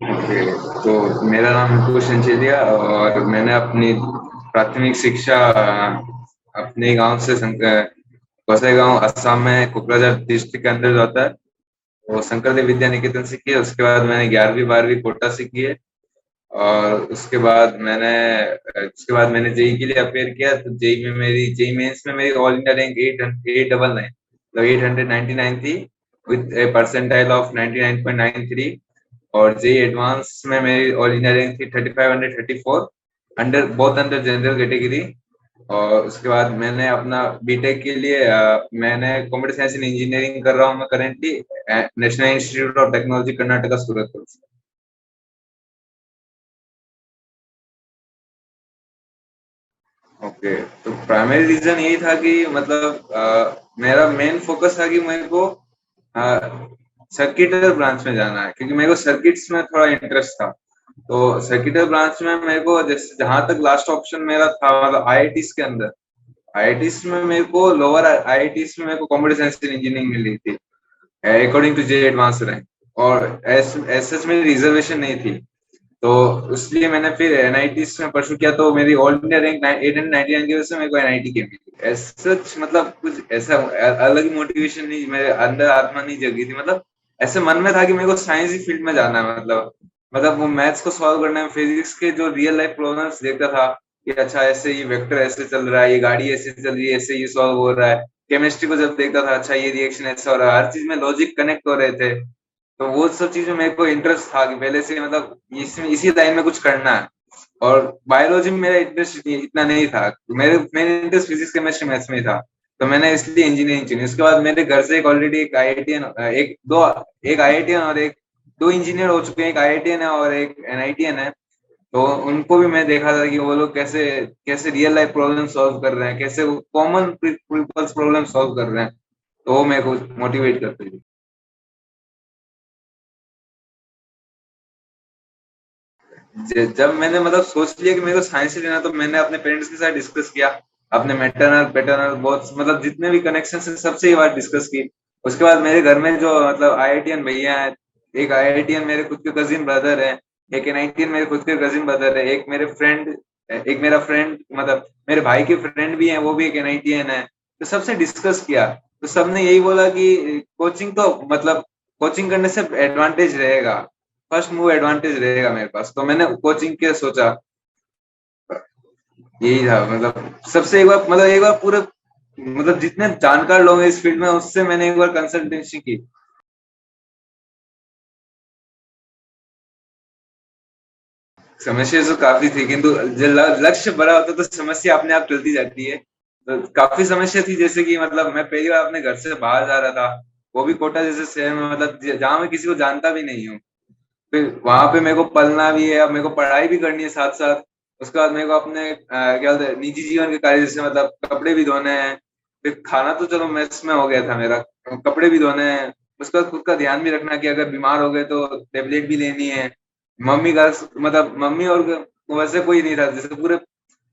Okay. तो मेरा नाम मुकुल संचेदिया और मैंने अपनी प्राथमिक शिक्षा अपने गांव से गोसाई गांव असम में कोकराझार डिस्ट्रिक्ट के अंदर आता है। वो शंकरदेव विद्या निकेतन से की है। उसके बाद मैंने 11वीं 12वीं कोटा से की है। और उसके बाद मैंने जेई के लिए अपेयर किया। तो जेई मेंस में मेरी ऑल इंडिया रैंक 899 मतलब 899 थी, विद ए परसेंटाइल ऑफ 99.93। और जेई एडवांस में मेरी ऑल इंडिया रैंक थी 3534, अंडर जनरल कैटेगरी। और उसके बाद मैंने अपना बीटेक के लिए मैंने कंप्यूटर साइंस इन इंजीनियरिंग कर रहा हूँ मैं currently, national institute of technology Karnataka Surat. Okay. तो प्राइमरी रीजन यही था कि मतलब मेरा मेन फोकस था कि मेरे को सर्किटल ब्रांच में जाना है, क्योंकि मेरे को सर्किट्स में थोड़ा इंटरेस्ट था। तो सर्किटल ब्रांच में मेरे को जैसे जहां तक लास्ट ऑप्शन मेरा था, मतलब आईआईटीज के अंदर, आईआईटीज में मेरे को लोअर आईआईटीज में मेरे को कंप्यूटर साइंस इंजीनियरिंग मिली थी according to JEE advanced rank. और एस एस एच में रिजर्वेशन नहीं थी। तो इसलिए मैंने फिर एनआईटी में परसू किया। तो मेरी ऑल इंडिया रैंक 899 की वजह से मेरे को एनआईटी की मिली। सच मतलब कुछ ऐसा अलग मोटिवेशन नहीं, मेरे अंदर आत्मा नहीं जगी थी। मतलब ऐसे मन में था कि मेरे को साइंस ही फील्ड में जाना है। मतलब वो मैथ्स को सॉल्व करने में, फिजिक्स के जो रियल लाइफ प्रॉब्लम्स देखता था कि अच्छा ऐसे ये वेक्टर ऐसे चल रहा है, ये गाड़ी ऐसे चल रही है, ऐसे ये सॉल्व हो रहा है। केमिस्ट्री को जब देखता था, अच्छा ये रिएक्शन ऐसा हो रहा है, हर चीज में लॉजिक कनेक्ट हो रहे थे। तो वो सब चीजें मेरे को इंटरेस्ट था कि पहले से मतलब इसमें इसी लाइन में कुछ करना है। और बायोलॉजी में मेरा इंटरेस्ट इतना नहीं था। मेरे इंटरेस्ट फिजिक्स केमिस्ट्री मैथ्स में था। तो मैंने इसलिए इंजीनियरिंग चुनी। उसके बाद मेरे घर से एक ऑलरेडी एक आईआईटीएन, एक आईआईटीएन और एक दो इंजीनियर हो चुके हैं। एक आईआईटीएन है और एक एनआईटीएन है। तो उनको भी मैं देखा था कि वो लोग कैसे कैसे रियल लाइफ प्रॉब्लम सॉल्व कर रहे हैं, कैसे कॉमन पीपल्स प्रॉब्लम सॉल्व कर रहे हैं। तो वो मेरे को मोटिवेट करते थे। जब मैंने मतलब सोच लिया कि मेरे को साइंस ही लेना, तो मैंने अपने पेरेंट्स के साथ डिस्कस किया। अपने मैटरनल पैटर्नल बहुत मतलब जितने भी कनेक्शन है सबसे ये बात डिस्कस की। उसके बाद मेरे घर में जो मतलब आईआईटीएन भैया हैं, एक आईआईटीएन मेरे खुद के कजिन ब्रदर है, एक एनआईटीएन मेरे खुद के कजिन ब्रदर है, एक मेरा फ्रेंड मतलब मेरे भाई के फ्रेंड भी हैं, वो भी एक एनआईटीएन है। तो सबसे डिस्कस किया। तो सबने यही बोला कि कोचिंग तो मतलब कोचिंग करने से एडवांटेज रहेगा, फर्स्ट मूव एडवांटेज रहेगा मेरे पास। तो मैंने कोचिंग के सोचा। यही था मतलब सबसे एक बार पूरे मतलब जितने जानकार लोग हैं इस फील्ड में, उससे मैंने एक बार कंसल्टेंसी की। समस्या तो काफी थी, किंतु जब लक्ष्य बड़ा होता है तो समस्या अपने आप चलती जाती है। तो काफी समस्या थी, जैसे कि मतलब मैं पहली बार अपने घर से बाहर जा रहा था, वो भी कोटा जैसे शहर में, मतलब जहाँ मैं किसी को जानता भी नहीं हूँ। फिर वहां पे मेरे को पलना भी है, अब मेरे को पढ़ाई भी करनी है साथ साथ। उसके बाद मेरे को अपने क्या बोलते हैं निजी जीवन के कार्य, जैसे मतलब कपड़े भी धोने हैं। फिर खाना तो चलो मेस में हो गया था मेरा, कपड़े भी धोने हैं। उसके बाद खुद का ध्यान भी रखना कि अगर बीमार हो गए तो टेबलेट भी लेनी है। मम्मी का मतलब मम्मी और वैसे कोई नहीं था, जैसे पूरे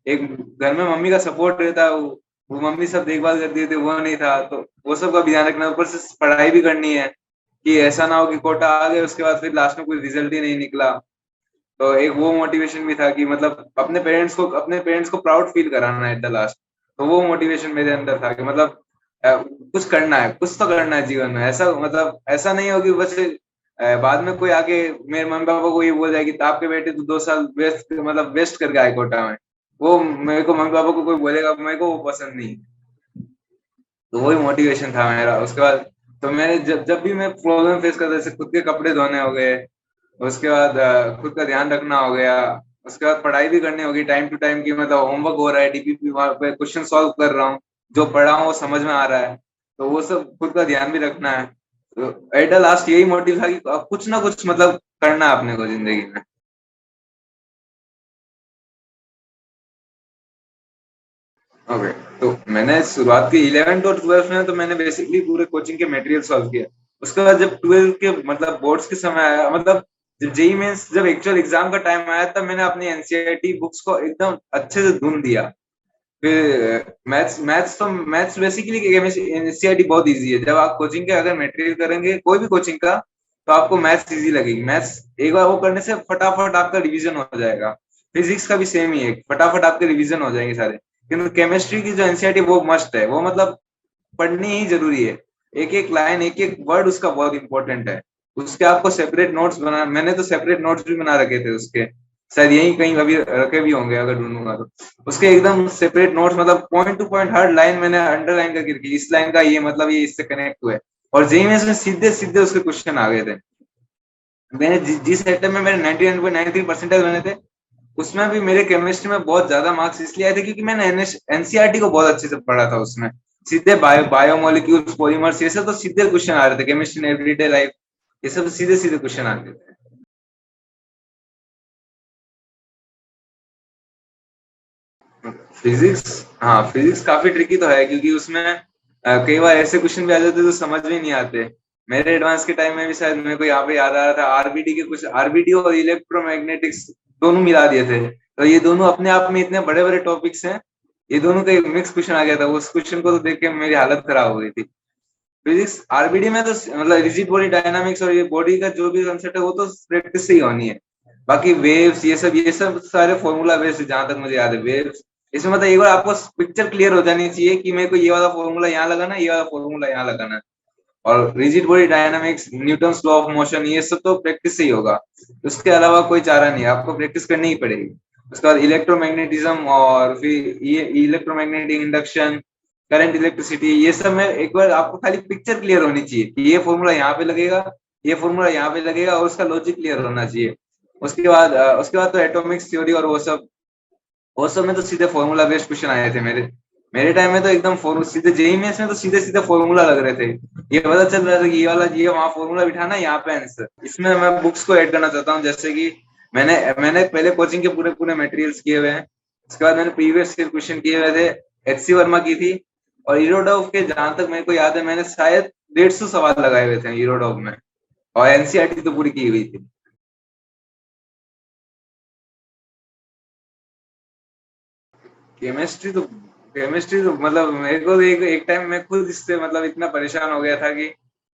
एक घर में मम्मी का सपोर्ट रहता है, वो मम्मी सब देखभाल करती थी, वो नहीं था। तो वो सब का भी ध्यान रखना, ऊपर से पढ़ाई भी करनी है कि ऐसा ना हो कि कोटा आ गए उसके बाद फिर लास्ट में कोई रिजल्ट ही नहीं निकला। तो एक वो मोटिवेशन भी था कि मतलब अपने पेरेंट्स को प्राउड फील कराना है एट द लास्ट। तो वो मोटिवेशन मेरे अंदर था कि मतलब कुछ करना है, कुछ तो करना है जीवन में। ऐसा मतलब ऐसा नहीं हो कि बस बाद में कोई आके मेरे मम्मी पापा को ये बोल जाए कि आपके बेटे तो 2 साल वेस्ट मतलब वेस्ट करके आए कोटा में। वो मेरे को मम्मी पापा को कोई बोलेगा, मेरे को वो पसंद नहीं। तो वही मोटिवेशन था मेरा। उसके बाद तो मैंने जब जब भी मैं प्रॉब्लम फेस करता, जैसे खुद के कपड़े धोने हो गए, उसके बाद खुद का ध्यान रखना हो गया, उसके बाद पढ़ाई भी करनी होगी टाइम टू टाइम की, मतलब होमवर्क हो रहा है, डीपीपी वहाँ पे क्वेश्चन सॉल्व कर रहा हूँ, जो पढ़ा हूँ वो समझ में आ रहा है। तो वो सब खुद का ध्यान भी रखना है। तो एट द लास्ट यही मोटिव था कि कुछ ना कुछ मतलब करना है अपने को जिंदगी में। ओके। तो मैंने शुरुआत की 11th और 12th में, तो मैंने बेसिकली पूरे कोचिंग के मटेरियल सॉल्व किया। उसके बाद जब 12th के मतलब बोर्ड्स के समय आया, मतलब जब जेई मेंस जब एक्चुअल एग्जाम का टाइम आया, तब मैंने अपनी एनसीईआरटी बुक्स को एकदम अच्छे से ढूंढ दिया। फिर मैथ्स बेसिकली एनसीईआरटी बहुत इजी है। जब आप कोचिंग के अगर मटेरियल करेंगे कोई भी कोचिंग का, तो आपको मैथ्स इजी लगेगी। मैथ्स एक बार वो करने से फटाफट आपका रिवीजन हो जाएगा। फिजिक्स का भी सेम ही है, फटाफट आपके रिवीजन हो जाएंगे सारे। किंतु केमिस्ट्री की जो एनसीईआरटी वो मस्ट है, वो मतलब पढ़नी ही जरूरी है। एक एक लाइन, एक एक वर्ड उसका बहुत इंपॉर्टेंट है। उसके आपको सेपरेट नोट्स बना, मैंने तो सेपरेट नोट्स भी बना रखे थे उसके। शायद यही कहीं कभी रखे भी होंगे अगर ढूंढूंगा तो। उसके एकदम सेपरेट नोट्स, मतलब पॉइंट टू पॉइंट हर लाइन मैंने अंडरलाइन करके रखी, इस लाइन का ये मतलब ये इससे कनेक्ट हुआ है। और जेई में इसमें सीधे सीधे उसके क्वेश्चन आ गए थे। मैंने जिस अटेम्प्ट में मेरे 99.93 परसेंटेज बने थे, उसमें भी मेरे केमिस्ट्री में बहुत ज्यादा मार्क्स इसलिए आए थे क्योंकि मैंने एनसीईआरटी को बहुत अच्छे से पढ़ा था उसमें। सीधे बायोमोलिक्यूल्स, पॉलीमर्स, ये सब तो सीधे क्वेश्चन आ रहे थे। केमिस्ट्री इन एवरीडे लाइफ, ये सब सीधे सीधे क्वेश्चन आ रहे थे। फिजिक्स, हाँ फिजिक्स काफी ट्रिकी तो है, क्योंकि उसमें कई बार ऐसे क्वेश्चन भी आ जाते हैं जो समझ में नहीं आते। मेरे एडवांस के टाइम में भी शायद मेरे को यहाँ पे याद आ रहा था, आरबीटी के कुछ, आरबीटी और इलेक्ट्रोमैग्नेटिक्स दोनों मिला दिए थे। तो ये दोनों अपने आप में इतने बड़े बड़े टॉपिक्स हैं, ये दोनों का एक मिक्स क्वेश्चन आ गया था। उस क्वेश्चन को तो देख के मेरी हालत खराब हो गई थी। फिजिक्स आरबीडी में तो मतलब रिजिड बॉडी डायनामिक्स और ये बॉडी का जो भी कंसेप्ट है वो तो प्रैक्टिस से ही होनी है। बाकी वेव्स, ये सब सारे फॉर्मूला बेस्ड, जहां तक मुझे याद है वेव्स। इसमें मतलब एक बार आपको पिक्चर क्लियर हो जानी चाहिए कि मेरे को ये वाला फॉर्मूला यहाँ लगाना है, ये वाला फॉर्मूला यहाँ लगाना है। और rigid body dynamics, Newton law of motion, ये सब तो प्रैक्टिस से ही होगा। उसके अलावा कोई चारा नहीं है, आपको प्रैक्टिस करनी ही पड़ेगी। उसके बाद इलेक्ट्रोमैग्नेटिज्म, और फिर ये इलेक्ट्रोमैग्नेटिक इंडक्शन, करंट, इलेक्ट्रिसिटी, ये सब में एक बार आपको खाली पिक्चर क्लियर होनी चाहिए कि ये फॉर्मूला यहाँ पे लगेगा, ये फॉर्मूला यहाँ पे लगेगा, और उसका लॉजिक क्लियर होना चाहिए। उसके बाद तो एटॉमिक्स थ्योरी और वो सब में तो सीधे फॉर्मूला बेस्ड क्वेश्चन आए थे मेरे टाइम में। तो एकदम सीधे जेई में इसमें तो सीधे सीधे फॉर्मूला लग रहे थे। ये पता चल रहा था कि ये वाला, ये वहां फॉर्मूला बिठाना, यहाँ पे आंसर। इसमें मैं बुक्स को ऐड करना चाहता हूँ, जैसे कि मैंने मैंने पहले कोचिंग के पूरे पूरे मटेरियल्स किए हुए हैं। उसके बाद मैंने प्रीवियस ईयर क्वेश्चन किए हुए थे। एचसी वर्मा की थी। और ईरोडॉव के, जहां तक मेरे को याद है, मैंने शायद 150 सवाल लगाए हुए थे ईरोडॉव में। और एनसीईआरटी तो पूरी की हुई थी। केमिस्ट्री तो केमिस्ट्री तो मतलब मेरे को एक टाइम में खुद इससे मतलब इतना परेशान हो गया था कि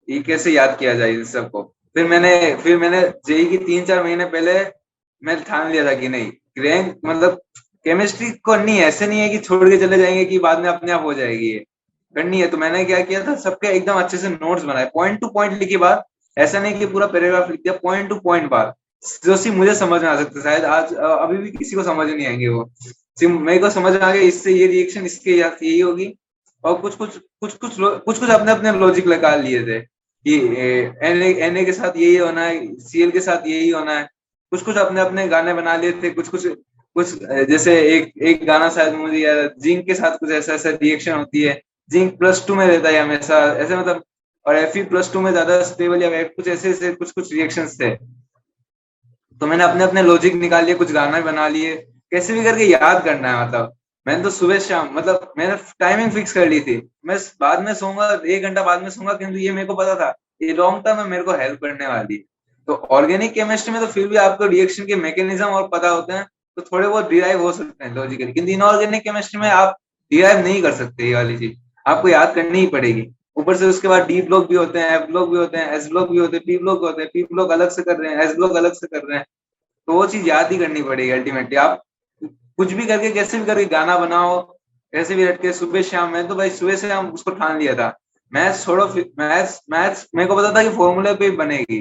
ये कैसे याद किया जाए इन सबको। फिर मैंने जेई की 3-4 महीने पहले मैं ठान लिया था कि नहीं, रैंक मतलब केमिस्ट्री करनी है, ऐसे नहीं है कि छोड़ के चले जाएंगे कि बाद में अपने आप हो जाएगी ये, करनी है। तो मैंने क्या किया था, सबके एकदम अच्छे से नोट्स बनाए, पॉइंट टू पॉइंट लिखी बात। ऐसा नहीं कि पूरा पैराग्राफ लिख दिया, पॉइंट टू पॉइंट बात, जो सिर्फ मुझे समझ में आ सकता है। शायद आज अभी भी किसी को समझ नहीं आएंगे वो। सिर्फ मेरे को समझ में आ गया, इससे ये रिएक्शन इसके यही होगी। और कुछ कुछ अपने अपने लॉजिक लगा लिए थे कि एन ए के साथ यही होना है, सीएल के साथ यही होना है। कुछ कुछ अपने अपने गाने बना लिए थे। कुछ जैसे एक एक गाना शायद मुझे याद है, जिंक के साथ कुछ ऐसा ऐसा रिएक्शन होती है, जिंक +2 में रहता है हमेशा, ऐसे मतलब। और Fe +2 में ज्यादा स्टेबल, या कुछ ऐसे ऐसे कुछ कुछ रिएक्शंस थे। तो मैंने अपने अपने लॉजिक निकाल लिए, कुछ गाना बना लिए। कैसे भी करके याद करना है मतलब। मैंने तो सुबह शाम मतलब मैंने टाइमिंग फिक्स कर ली थी। मैं बाद में सोऊंगा, 1 घंटा बाद में सोऊंगा, किंतु ये मेरे को पता था ये लॉन्ग टर्म में मेरे को हेल्प करने वाली है। तो ऑर्गेनिक केमिस्ट्री में तो फिर भी आपको रिएक्शन के मैकेनिज्म और पता होते हैं, तो थोड़े बहुत डिराइव हो सकते हैं लॉजिकली। किंतु इनऑर्गेनिक केमिस्ट्री में आप डिराइव नहीं कर सकते, ये वाली चीज आपको याद करनी ही पड़ेगी। ऊपर से उसके बाद डी ब्लॉक भी होते हैं, एफ ब्लॉक भी होते हैं, एस ब्लॉक भी होते हैं, पी ब्लॉक होते हैं। पी ब्लॉक अलग से कर रहे हैं, एस ब्लॉक अलग से कर रहे हैं। तो वो चीज याद ही करनी पड़ेगी अल्टीमेटली। आप कुछ भी करके, कैसे भी करके गाना बनाओ, कैसे भी रट के सुबह शाम। मैं तो भाई सुबह से हम उसको ठान लिया था। मैथ्स छोड़ो, मैथ्स मैथ्स मेरे को पता था कि फॉर्मूले पे ही बनेगी।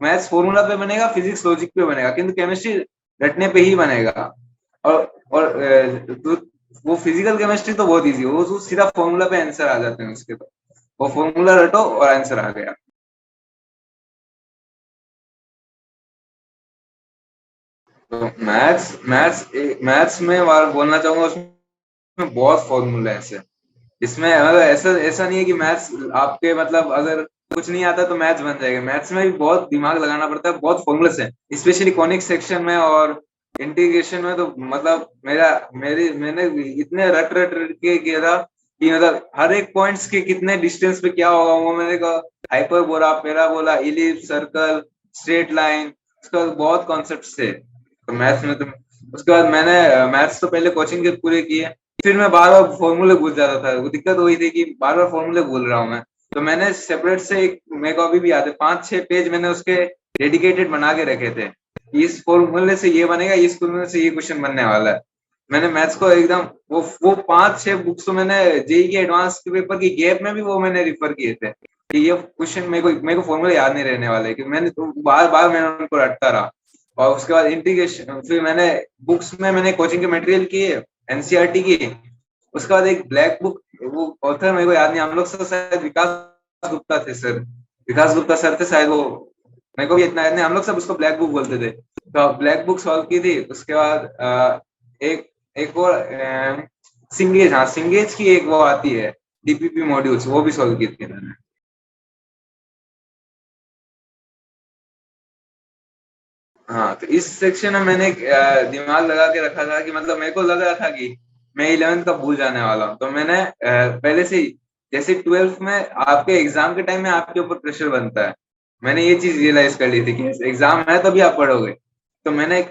मैथ्स फॉर्मूला पे बनेगा, फिजिक्स लॉजिक पे बनेगा, किंतु केमिस्ट्री रटने पे ही बनेगा। और वो फिजिकल केमिस्ट्री तो बहुत इजी है, वो तो सीधा फॉर्मूला पे आंसर आ जाते हैं उसके। तो वो फॉर्मूला रटो और आंसर आ गया। तो मैथ्स में बोलना चाहूंगा, उसमें बहुत फॉर्मूला है ऐसे। इसमें मतलब ऐसा ऐसा नहीं है कि मैथ्स आपके मतलब अगर कुछ नहीं आता तो मैथ्स बन जाएगा। मैथ्स में भी बहुत दिमाग लगाना पड़ता है, बहुत फॉर्मूलास है, स्पेशली कॉनिक सेक्शन में और इंटीग्रेशन में। तो मतलब मैंने इतने रट रट रट के किया था कि मतलब हर एक पॉइंट्स के कितने डिस्टेंस पे क्या होगा वो मैंने कहा। Hyperbola, parabola, ellipse, circle, straight line, उसके बाद बहुत कॉन्सेप्ट थे तो मैथ्स में। तो उसके बाद मैंने मैथ्स तो पहले कोचिंग के पूरे किए। फिर मैं बार बार फॉर्मूले भूल जाता था, वो दिक्कत वही थी कि बार बार फॉर्मूले भूल रहा हूँ मैं। तो मैंने सेपरेट से एक, मेरे को अभी भी याद है, 5-6 पेज मैंने उसके डेडिकेटेड बना के रखे थे। इस फॉर्मूले से ये बनेगा, इस फॉर्मूले से ये क्वेश्चन बनने वाला है। मैंने मैथ्स को एकदम, वो 5-6 बुक्स तो मैंने जेई के एडवांस के पेपर की गैप में भी वो मैंने रिफर किए थे कि ये क्वेश्चन मेरे को फॉर्मूला याद नहीं रहने वाले, कि मैंने तो बार बार मैंने उनको रटता रहा। और उसके बाद इंटीग्रेशन, फिर मैंने बुक्स में मैंने कोचिंग के मटेरियल किए, एनसीईआरटी की। उसके बाद एक ब्लैक बुक, वो ऑथर मेरे को याद नहीं, हम लोग से शायद विकास गुप्ता थे सर, विकास गुप्ता सर थे शायद वो, मेरे को भी इतना याद नहीं, हम लोग सब उसको ब्लैक बुक बोलते थे। तो ब्लैक बुक सॉल्व की थी। उसके बाद एक एक और सिंगेज, हाँ सिंगेज की एक वो आती है डीपीपी मॉड्यूल्स, वो भी सॉल्व की थी मैंने। हाँ, तो इस सेक्शन में मैंने दिमाग लगा के रखा था कि मतलब मेरे को लग रहा था कि मैं 11th का भूल जाने वाला हूँ, तो मैंने पहले से ही, जैसे 12th में आपके एग्जाम के टाइम में आपके ऊपर प्रेशर बनता है, मैंने ये चीज रियलाइज कर ली थी कि एग्जाम है तभी आप पढ़ोगे। तो मैंने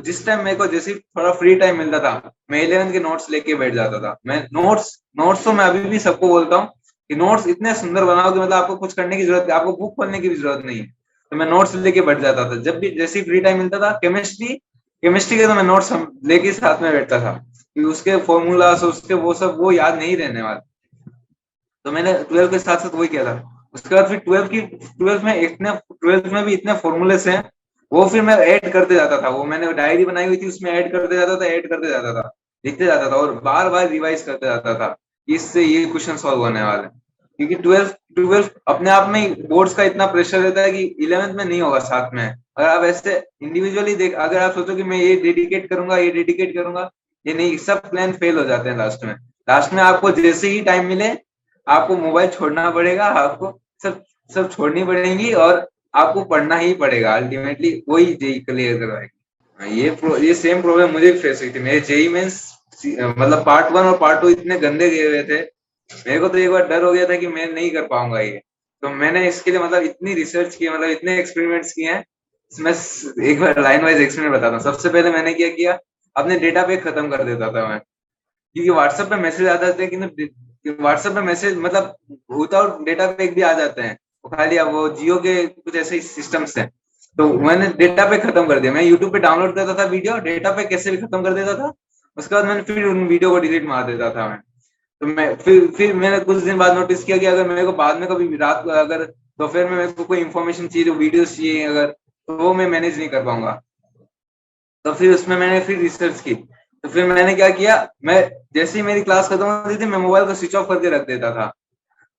जिस टाइम मेरे को जैसे थोड़ा फ्री टाइम मिलता था, मैं 11th के नोट्स लेके बैठ जाता था। मैं नोट्स नोट्स तो मैं अभी भी सबको बोलता हूँ कि नोट्स इतने सुंदर बनाओ कि मतलब आपको कुछ करने की जरूरत, आपको बुक खोलने की भी जरूरत नहीं है। तो मैं नोट्स लेके बैठ जाता था, जब भी जैसे फ्री टाइम मिलता था। केमिस्ट्री केमिस्ट्री के तो मैं नोट्स हम लेके साथ में बैठता था कि उसके फॉर्मूलास, उसके वो सब वो याद नहीं रहने वाले। तो मैंने 12 के साथ साथ वही किया था। उसके बाद फिर 12 में भी इतने फॉर्मूलेस हैं, वो फिर मैं ऐड करते जाता था। वो मैंने डायरी बनाई हुई थी, उसमें ऐड करते जाता था, ऐड करते जाता था, लिखते जाता था और बार बार रिवाइज करते जाता था कि इससे ये क्वेश्चन सॉल्व होने वाले हैं। क्योंकि ट्वेल्थ ट्वेल्थ अपने आप में ही बोर्ड्स का इतना प्रेशर रहता है कि 11th में नहीं होगा साथ में। अगर आप ऐसे इंडिविजुअली देख, अगर आप सोचो कि मैं ये डेडिकेट करूंगा, ये डेडिकेट करूंगा, ये नहीं, सब प्लान फेल हो जाते हैं लास्ट में। लास्ट में आपको जैसे ही टाइम मिले, आपको मोबाइल छोड़ना पड़ेगा, आपको सब सब छोड़नी पड़ेंगी और आपको पढ़ना ही पड़ेगा। अल्टीमेटली वही जेई क्लियर करवाएगी। ये सेम प्रॉब्लम मुझे भी फेस हुई थी। मेरे जेई में मतलब पार्ट 1 और पार्ट 2 इतने गंदे गए हुए थे, मेरे को तो एक बार डर हो गया था कि मैं नहीं कर पाऊंगा ये। तो मैंने इसके लिए मतलब इतनी रिसर्च की, मतलब इतने एक्सपेरिमेंट्स किए हैं। मैं एक बार लाइन वाइज एक्सपेरिमेंट बताता हूँ। सबसे पहले मैंने क्या किया, अपने डेटा पैक खत्म कर देता था मैं, क्योंकि व्हाट्सएप पे मैसेज आ जाते हैं कि व्हाट्सएप पे मैसेज मतलब विदाउट डेटा पैक भी आ जाते हैं, वो खाली अब वो जियो के कुछ ऐसे सिस्टम्स हैं। तो मैंने डेटा पैक खत्म कर दिया। मैं यूट्यूब पे डाउनलोड करता था वीडियो, डेटा पैक कैसे भी खत्म कर देता था। उसके बाद मैंने फिर उन वीडियो को डिलीट मार देता था मैं। तो मैं फिर मैंने कुछ दिन बाद नोटिस किया कि अगर मेरे को बाद में कभी रात को, अगर दोपहर में मेरे को कोई इन्फॉर्मेशन चाहिए, वीडियोस चाहिए अगर, तो वो मैं मैनेज नहीं कर पाऊंगा। तो फिर उसमें मैंने फिर रिसर्च की। तो फिर मैंने क्या किया, मैं जैसे ही मेरी क्लास खत्म होती थी, मैं मोबाइल को स्विच ऑफ करके रख देता था।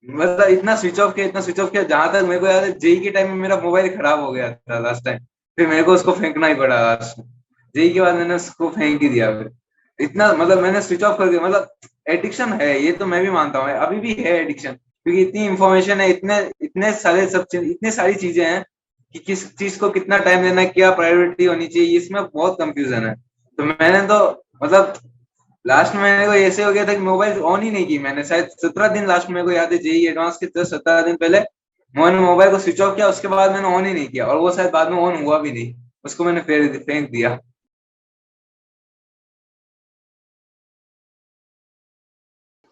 मतलब इतना स्विच ऑफ किया, इतना स्विच ऑफ किया, जहां तक मेरे को याद है जेई के टाइम में मेरा मोबाइल खराब हो गया था लास्ट टाइम। फिर मेरे को उसको फेंकना ही पड़ा लास्ट में। जेई के बाद मैंने उसको फेंक ही दिया फिर। इतना मतलब मैंने स्विच ऑफ कर दिया। मतलब एडिक्शन है ये, तो मैं भी मानता हूँ अभी भी है एडिक्शन, क्योंकि इतनी इंफॉर्मेशन है, इतने इतने सारे सब इतनी सारी चीजें हैं कि किस चीज को कितना टाइम देना है, क्या प्रायोरिटी होनी चाहिए, इसमें बहुत कंफ्यूजन है। तो मैंने तो मतलब लास्ट में मेरे को ऐसे हो गया था कि मोबाइल ऑन ही नहीं की मैंने, शायद 17 दिन, लास्ट में मेरे को याद है जेई एडवांस के 10-17 दिन पहले मैंने मोबाइल को स्विच ऑफ किया। उसके बाद मैंने ऑन ही नहीं किया, और वो शायद बाद में ऑन हुआ भी नहीं, उसको मैंने फेंक दिया।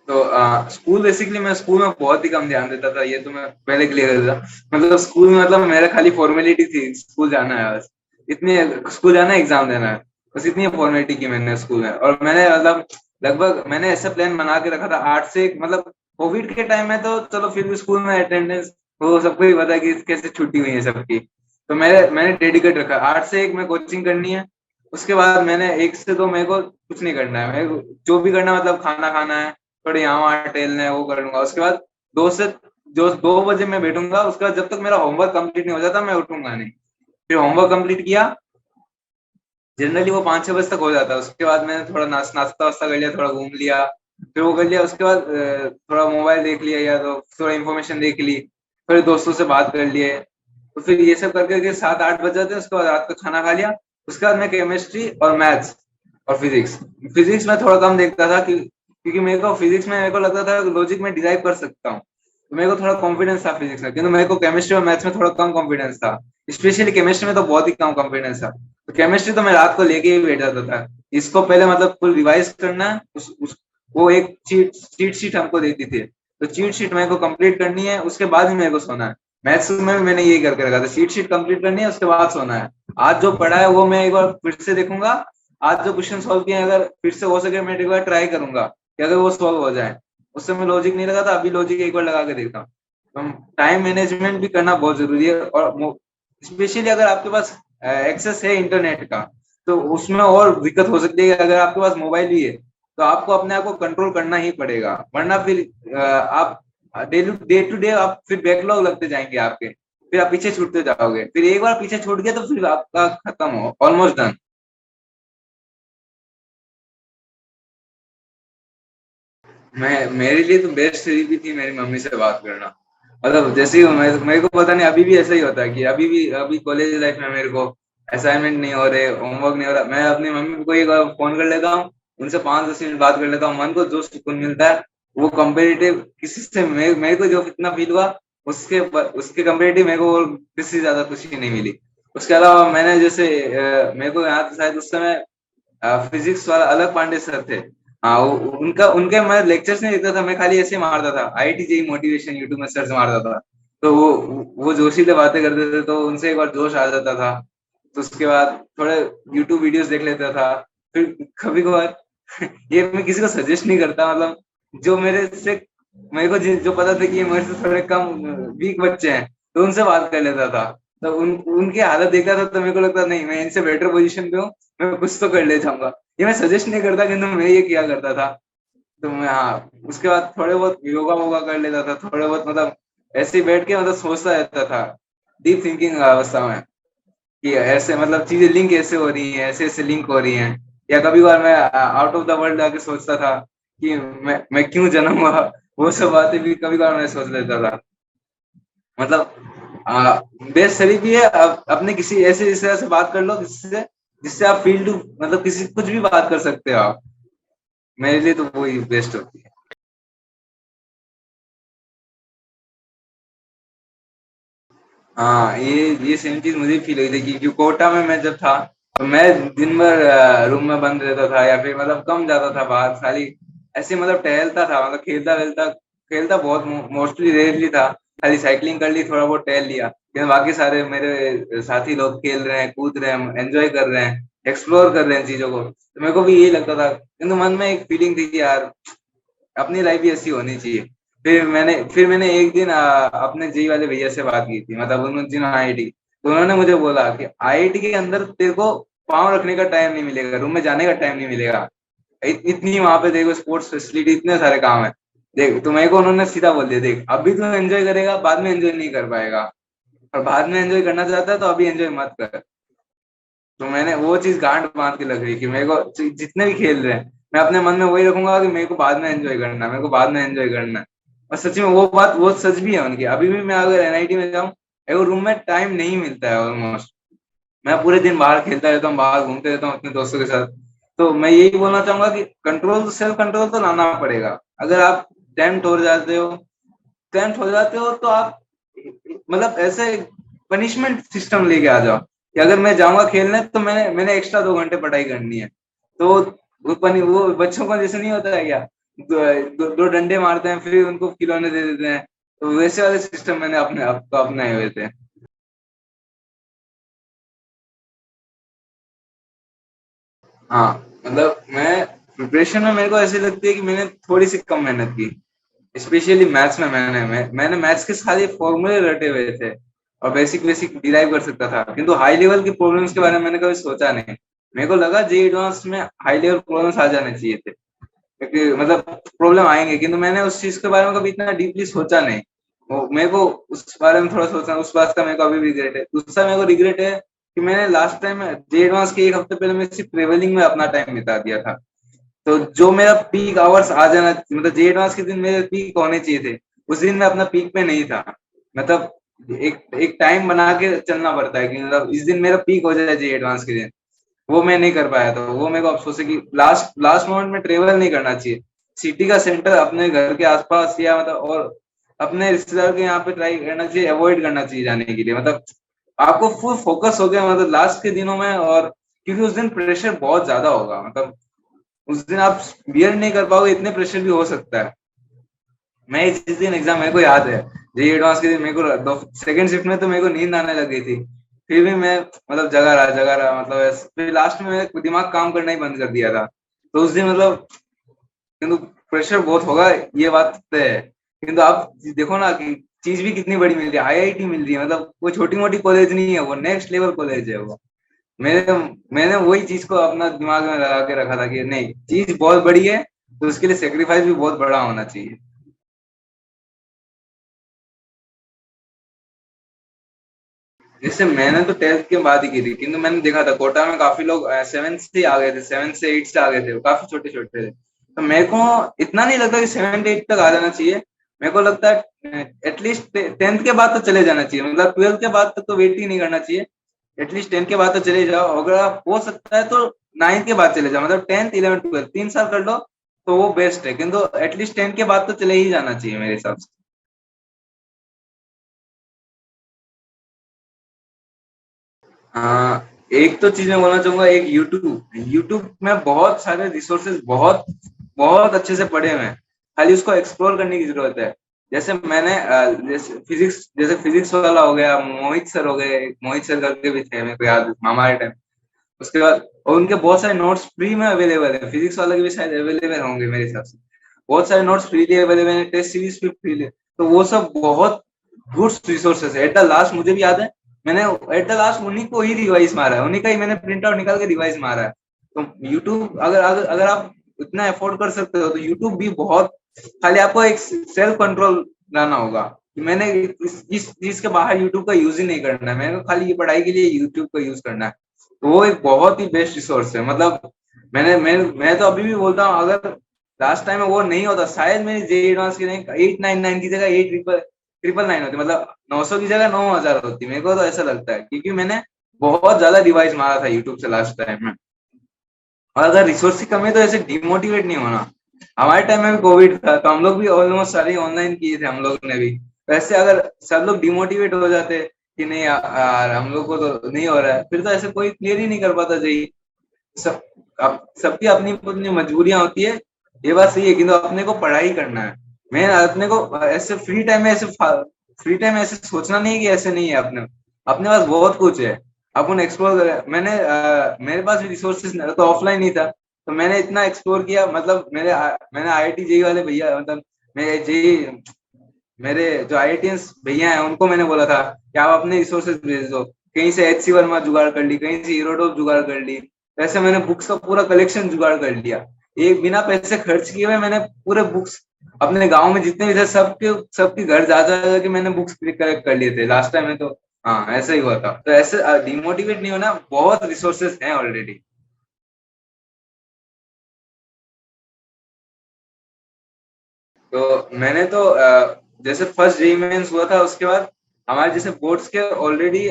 तो स्कूल बेसिकली मैं स्कूल में बहुत ही कम ध्यान देता था, ये तो मैं पहले क्लियर कर देता। मतलब स्कूल में मतलब मेरा खाली फॉर्मेलिटी थी, स्कूल जाना है बस, इतनी, स्कूल जाना है, एग्जाम देना है, बस इतनी फॉर्मेलिटी की मैंने स्कूल में। और मैंने मतलब लगभग मैंने ऐसा प्लान बना के रखा था 8 से 1, मतलब कोविड के टाइम में तो चलो फिर भी स्कूल में अटेंडेंस, वो सबको ही पता है कि कैसे छुट्टी हुई है सबकी। तो मैंने डेडिकेट रखा 8 से 1 में कोचिंग करनी है। उसके बाद मैंने 1 से 2 मेरे को कुछ नहीं करना है, मेरे को जो भी करना है, मतलब खाना खाना है, थोड़े यहाँ वहाँ टहलना है, वो कर लूंगा। उसके बाद दो से जो 2 बजे मैं बैठूंगा, उसके बाद जब तक मेरा होमवर्क कंप्लीट नहीं हो जाता मैं उठूंगा नहीं। फिर होमवर्क कंप्लीट किया, जनरली वो 5-6 बजे तक हो जाता है। उसके बाद मैंने थोड़ा नाश्ता वास्ता कर लिया, थोड़ा घूम लिया, फिर वो कर लिया। उसके बाद थोड़ा मोबाइल देख लिया, या तो थोड़ा इन्फॉर्मेशन देख ली, फिर दोस्तों से बात कर लिए। तो फिर ये सब करके के 7-8 बज जाते हैं। उसके बाद रात को खाना खा लिया। उसके बाद मैं केमिस्ट्री और मैथ्स और फिजिक्स, फिजिक्स में थोड़ा कम देखता था कि क्योंकि मेरे को फिजिक्स में मेरे को लगता था लॉजिक में डिराइव कर सकता हूँ, तो मेरे को थोड़ा कॉन्फिडेंस था फिजिक्स में, किंतु मेरे को केमिस्ट्री और मैथ्स में थोड़ा कम कॉन्फिडेंस था। स्पेशली केमिस्ट्री में तो बहुत ही कम कॉन्फिडेंस था। तो केमिस्ट्री तो मैं रात को लेके ही बैठ जाता था, इसको पहले मतलब फुल रिवाइज करना है। वो एक चीट शीट हमको देती थी, तो तो चीट शीट मेरे को कंप्लीट करनी है, उसके बाद ही मेरे को सोना है। मैथ्स में भी मैंने यही करके रखा था, चीट शीट कंप्लीट करनी है, उसके बाद सोना है। आज जो पढ़ा है वो मैं एक बार फिर से देखूंगा। आज जो क्वेश्चन सॉल्व किए हैं, अगर फिर से हो सके मैं एक बार ट्राई करूंगा कि अगर वो सॉल्व हो जाए। उस समय लॉजिक नहीं लगा था, अभी लॉजिक एक बार लगा के देखता हूँ। तो टाइम मैनेजमेंट भी करना बहुत जरूरी है, और स्पेशली अगर आपके पास एक्सेस है इंटरनेट का, तो उसमें और दिक्कत हो सकती है। अगर आपके पास मोबाइल भी है तो आपको अपने आप को कंट्रोल करना ही पड़ेगा, वरना फिर आप डे टू डे आप फिर बैकलॉग लगते जाएंगे आपके, फिर आप पीछे छूटते जाओगे। फिर एक बार पीछे छूट गया तो फिर आपका खत्म हो, ऑलमोस्ट डन। मैं मेरे लिए तो बेस्ट थेरेपी थी मेरी मम्मी से बात करना। मतलब जैसे ही मेरे को पता नहीं, अभी भी ऐसा ही होता है कि अभी कॉलेज लाइफ में मेरे को असाइनमेंट नहीं हो रहे, होमवर्क नहीं हो रहा, मैं अपनी मम्मी को एक बार फोन कर लेता हूँ, उनसे 5-10 मिनट बात कर लेता हूँ, मन को जो सुकून मिलता है वो कंपेरेटिव किसी से मेरे को जो इतना फील हुआ, उसके कंपेरेटिव मेरे को और किसी से ज्यादा खुशी नहीं मिली। उसके अलावा मैंने जैसे मेरे को यहाँ शायद उस समय फिजिक्स वाला अलग पांडे सर थे। हाँ, उनका उनके मैं लेक्चर्स नहीं देखता था, मैं खाली ऐसे ही मारता था, आईआईटी जेई मोटिवेशन यूट्यूब में सर्च मारता था। तो वो जोशीले बातें करते थे, तो उनसे एक बार जोश आ जाता था। तो उसके बाद थोड़े यूट्यूब वीडियोस देख लेता था। फिर कभी कभार ये मैं किसी को सजेस्ट नहीं करता, मतलब जो मेरे को जो पता था कि ये मेरे से थोड़े कम वीक बच्चे हैं, तो उनसे बात कर लेता था। तो उनकी हालत देखता था तो मेरे को लगता नहीं, मैं इनसे बेटर पोजीशन पे हूँ, मैं कुछ तो कर ले जाऊंगा। ये मैं सजेस्ट नहीं करता, किंतु मैं ये किया करता था। तो मैं, हाँ, उसके बाद थोड़े बहुत योगा वोगा कर लेता था, थोड़े बहुत मतलब ऐसे ही बैठ के मतलब सोचता रहता था, डीप थिंकिंग अवस्था में, कि ऐसे मतलब चीजें लिंक ऐसे हो रही हैं, ऐसे ऐसे लिंक हो रही हैं। या कभी बार मैं आउट ऑफ द वर्ल्ड आके सोचता था कि मैं क्यों जन्म हुआ। वो सब बातें भी कभी बार मैं सोच लेता था। मतलब बेस्ट सही भी है, अपने किसी ऐसे तरह से बात कर लो जिससे जिससे आप फील टू, मतलब किसी कुछ भी बात कर सकते हो आप। मेरे लिए तो वही बेस्ट होती है। हाँ, ये सेम चीज मुझे फील हुई थी कि कोटा में मैं जब था, तो मैं दिन भर रूम में बंद रहता था, या फिर मतलब कम जाता था बाहर, खाली ऐसे मतलब टहलता था, मतलब खेलता वेलता, खेलता बहुत मोस्टली रेयरली था। खाली साइकिलिंग कर ली, थोड़ा बहुत टहल लिया, लेकिन बाकी सारे मेरे साथी लोग खेल रहे हैं, कूद रहे हैं, एंजॉय कर रहे हैं, एक्सप्लोर कर रहे हैं चीजों को, तो मेरे को भी यही लगता था। किंतु मन में एक फीलिंग थी कि यार अपनी लाइफ भी ऐसी होनी चाहिए। फिर मैंने एक दिन अपने जी वाले भैया से बात की थी, मतलब उन जिन्होंने आईआईटी, तो उन्होंने मुझे बोला कि आईआईटी के अंदर तेरे को पाँव रखने का टाइम नहीं मिलेगा, रूम में जाने का टाइम नहीं मिलेगा। इतनी वहां पे देखो स्पोर्ट्स फैसिलिटी, इतने सारे काम है। देख, तो मेरे को उन्होंने सीधा बोल दिया, देख अभी तो एंजॉय करेगा, बाद में एंजॉय नहीं कर पाएगा, और बाद में एंजॉय करना चाहता है तो अभी एंजॉय मत कर। तो मैंने वो चीज गांठ बांध के लग रही कि मेरे को जितने भी खेल रहे हैं, मैं अपने मन में वही रखूंगा कि मेरे को बाद में एंजॉय करना है, मेरे को बाद में एंजॉय करना है। और सच में वो बात वो सच भी है उनकी। अभी भी मैं अगर एनआईटी में जाऊँ, मेरे को रूम में टाइम नहीं मिलता है ऑलमोस्ट। मैं पूरे दिन बाहर खेलता रहता हूँ, बाहर घूमते रहता हूँ अपने दोस्तों के साथ। तो मैं यही बोलना चाहूंगा कि कंट्रोल, सेल्फ कंट्रोल तो लाना पड़ेगा। अगर आप टेंथ हो जाते हो तो आप मतलब ऐसे पनिशमेंट सिस्टम लेके आ जाओ कि अगर मैं जाऊंगा खेलने तो मैंने मैंने एक्स्ट्रा 2 घंटे पढ़ाई करनी है। तो वो बच्चों का जैसे नहीं होता है क्या, दो डंडे मारते हैं फिर उनको खिलौने दे देते हैं, तो वैसे वाले सिस्टम मैंने अपने आप को अपनाए हुए थे। हाँ, मतलब मैं प्रिपरेशन में मेरे को ऐसी लगती है कि मैंने थोड़ी सी कम मेहनत की। स्पेशली मैथ्स में मैंने मैथ्स के सारे फॉर्मूले रटे हुए थे, और बेसिक बेसिक डिराइव कर सकता था, किंतु हाई लेवल की प्रॉब्लम्स के बारे में मैंने कभी सोचा नहीं। मेरे को लगा जे एडवांस में हाई लेवल प्रॉब्लम्स आ जाने चाहिए थे, क्योंकि मतलब प्रॉब्लम आएंगे, किंतु मैंने उस चीज के बारे में कभी इतना डीपली सोचा नहीं। वो मेरे को उस बारे में थोड़ा सोचना, उस बात का मेरे को अभी भी रिग्रेट है। दूसरा मेरे को रिग्रेट है कि मैंने लास्ट टाइम जे एडवांस के एक हफ्ते पहले मैं सिर्फ ट्रेवलिंग में अपना टाइम बिता दिया था। तो जो मेरा पीक आवर्स आ जाना, मतलब जे एडवांस के दिन मेरे पीक होने चाहिए थे, उस दिन मैं अपना पीक पे नहीं था। मतलब एक एक टाइम बना के चलना पड़ता है कि मतलब इस दिन मेरा पीक हो जाए जे एडवांस के दिन, वो मैं नहीं कर पाया। तो वो मेरे को अफसोस है कि लास्ट लास्ट मोमेंट में ट्रेवल नहीं करना चाहिए। सिटी का सेंटर अपने घर के आसपास, या मतलब और अपने रिश्तेदार के यहाँ पे ट्राई करना चाहिए, अवॉइड करना चाहिए जाने के लिए। मतलब आपको फुल फोकस हो गया मतलब लास्ट के दिनों में, और क्योंकि उस दिन प्रेशर बहुत ज्यादा होगा, मतलब उस दिन आप बियर नहीं कर पाओगे, इतने प्रेशर भी हो सकता है। मैं जिस दिन एग्जाम, मेरे को याद है, जेई एडवांस के दिन मेरे को सेकंड शिफ्ट में तो मेरे को नींद आने लग गई थी। फिर भी मैं मतलब जगा रहा मतलब फिर लास्ट में मेरा दिमाग काम करना ही बंद कर दिया था। तो उस दिन मतलब, किंतु प्रेशर बहुत होगा, ये बात तय है। किंतु आप देखो ना कि चीज भी कितनी बड़ी मिल रही है, आईआईटी मिल रही है, मतलब वो छोटी मोटी कॉलेज नहीं है, वो नेक्स्ट लेवल कॉलेज है वो। मैंने मैंने वही चीज को अपना दिमाग में लगा के रखा था कि नहीं, चीज बहुत बड़ी है, तो उसके लिए सेक्रीफाइस भी बहुत बड़ा होना चाहिए। जैसे मैंने तो 10th के बाद ही की थी, किंतु मैंने देखा था कोटा में काफी लोग 7th से आ गए थे, 7th से 8th से आ गए थे, वो काफी छोटे छोटे थे। तो मेरे को इतना नहीं लगता कि 7th 8th तक आ जाना चाहिए। मेरे को लगता है एटलीस्ट 10th के बाद तो चले जाना चाहिए, मतलब 12th के बाद तक तो वेट ही नहीं करना चाहिए। एटलीस्ट 10th के बाद तो चले जाओ, अगर आप हो सकता है तो 9th के बाद चले जाओ, मतलब 10th 11th 12th 3 साल कर लो, तो वो बेस्ट है। किंतु एटलीस्ट 10th के बाद तो चले ही जाना चाहिए मेरे हिसाब से। हाँ, एक तो चीज मैं बोलना चाहूंगा, एक यूट्यूब यूट्यूब में बहुत सारे रिसोर्सेज बहुत बहुत अच्छे से पढ़े हुए हैं, खाली उसको एक्सप्लोर करने की जरूरत है। जैसे मैंने जैसे फिजिक्स वाला हो गया, मोहित सर हो गए, मोहित सर करके भी थे, मेरे को याद है, हमारे टाइम। उसके बाद और उनके बहुत सारे नोट्स फ्री में अवेलेबल है, फिजिक्स वाले के भी शायद अवेलेबल होंगे मेरे हिसाब से। बहुत सारे नोट्स फ्रीली अवेलेबल है, टेस्ट सीरीज भी फ्रीली। तो वो सब बहुत गुड रिसोर्सेस है। एट द लास्ट मुझे भी याद है, मैंने एट द लास्ट उन्हीं को ही रिवाइज मारा है, उन्हीं का ही मैंने प्रिंट आउट निकाल के रिवाइज मारा है। तो यूट्यूब, अगर आप इतना अफोर्ड कर सकते हो तो यूट्यूब भी बहुत, खाली आपको एक सेल्फ कंट्रोल लाना होगा कि मैंने इस चीज के बाहर यूट्यूब का यूज ही नहीं करना है, मैंने खाली ये पढ़ाई के लिए यूट्यूब का यूज करना है। तो वो एक बहुत ही बेस्ट रिसोर्स है, मतलब मैं तो अभी भी बोलता हूँ, अगर लास्ट टाइम में वो नहीं होता, शायद मेरी जेई एडवांस की रैंक 899 की जगह 8 ट्रिपल ट्रिपल नाइन होती, मतलब 900 की जगह 9000 होती। मेरे को तो ऐसा लगता है, क्योंकि मैंने बहुत ज्यादा रिवाइज मारा था यूट्यूब से लास्ट टाइम में। और अगर रिसोर्स की कमी है, तो ऐसे डिमोटिवेट नहीं होना। हमारे टाइम में भी कोविड था, तो हम लोग भी ऑलमोस्ट सारे ऑनलाइन किए थे हम लोग ने भी। वैसे अगर सब लोग डिमोटिवेट हो जाते कि नहीं यार हम लोग को तो नहीं हो रहा है, फिर तो ऐसे कोई क्लियर ही नहीं कर पाता जी। सब सबकी अपनी अपनी मजबूरियां होती है, ये बात सही है, किंतु अपने को पढ़ाई करना है। मैं अपने को ऐसे फ्री टाइम में ऐसे फ्री टाइम में ऐसे सोचना नहीं है कि ऐसे नहीं है, अपने अपने पास बहुत कुछ है, अपन एक्सप्लोर करें। मेरे पास भी रिसोर्सेज तो ऑफलाइन नहीं था, तो मैंने इतना एक्सप्लोर किया, मतलब मैंने आईआईटी जेई वाले भैया, मतलब मेरे जेई मेरे जो आईआईटीएंस भैया हैं उनको मैंने बोला था कि आप अपने रिसोर्सेज भेज दो। कहीं से एच सी वर्मा जुगाड़ कर ली, कहीं से हीरोडोप जुगाड़ कर ली। ऐसे मैंने बुक्स का पूरा कलेक्शन जुगाड़ कर लिया, एक बिना पैसे खर्च किए हुए मैंने पूरे बुक्स अपने गांव में जितने भी थे सबके सबके घर जा जा के मैंने बुक्स कलेक्ट कर लिए थे लास्ट टाइम में। तो हाँ, ऐसा ही हुआ था। तो ऐसे डिमोटिवेट नहीं होना, बहुत रिसोर्सेज हैं ऑलरेडी। तो मैंने तो जैसे फर्स्ट जेई मेंस हुआ था, उसके बाद हमारे जैसे बोर्ड्स के ऑलरेडी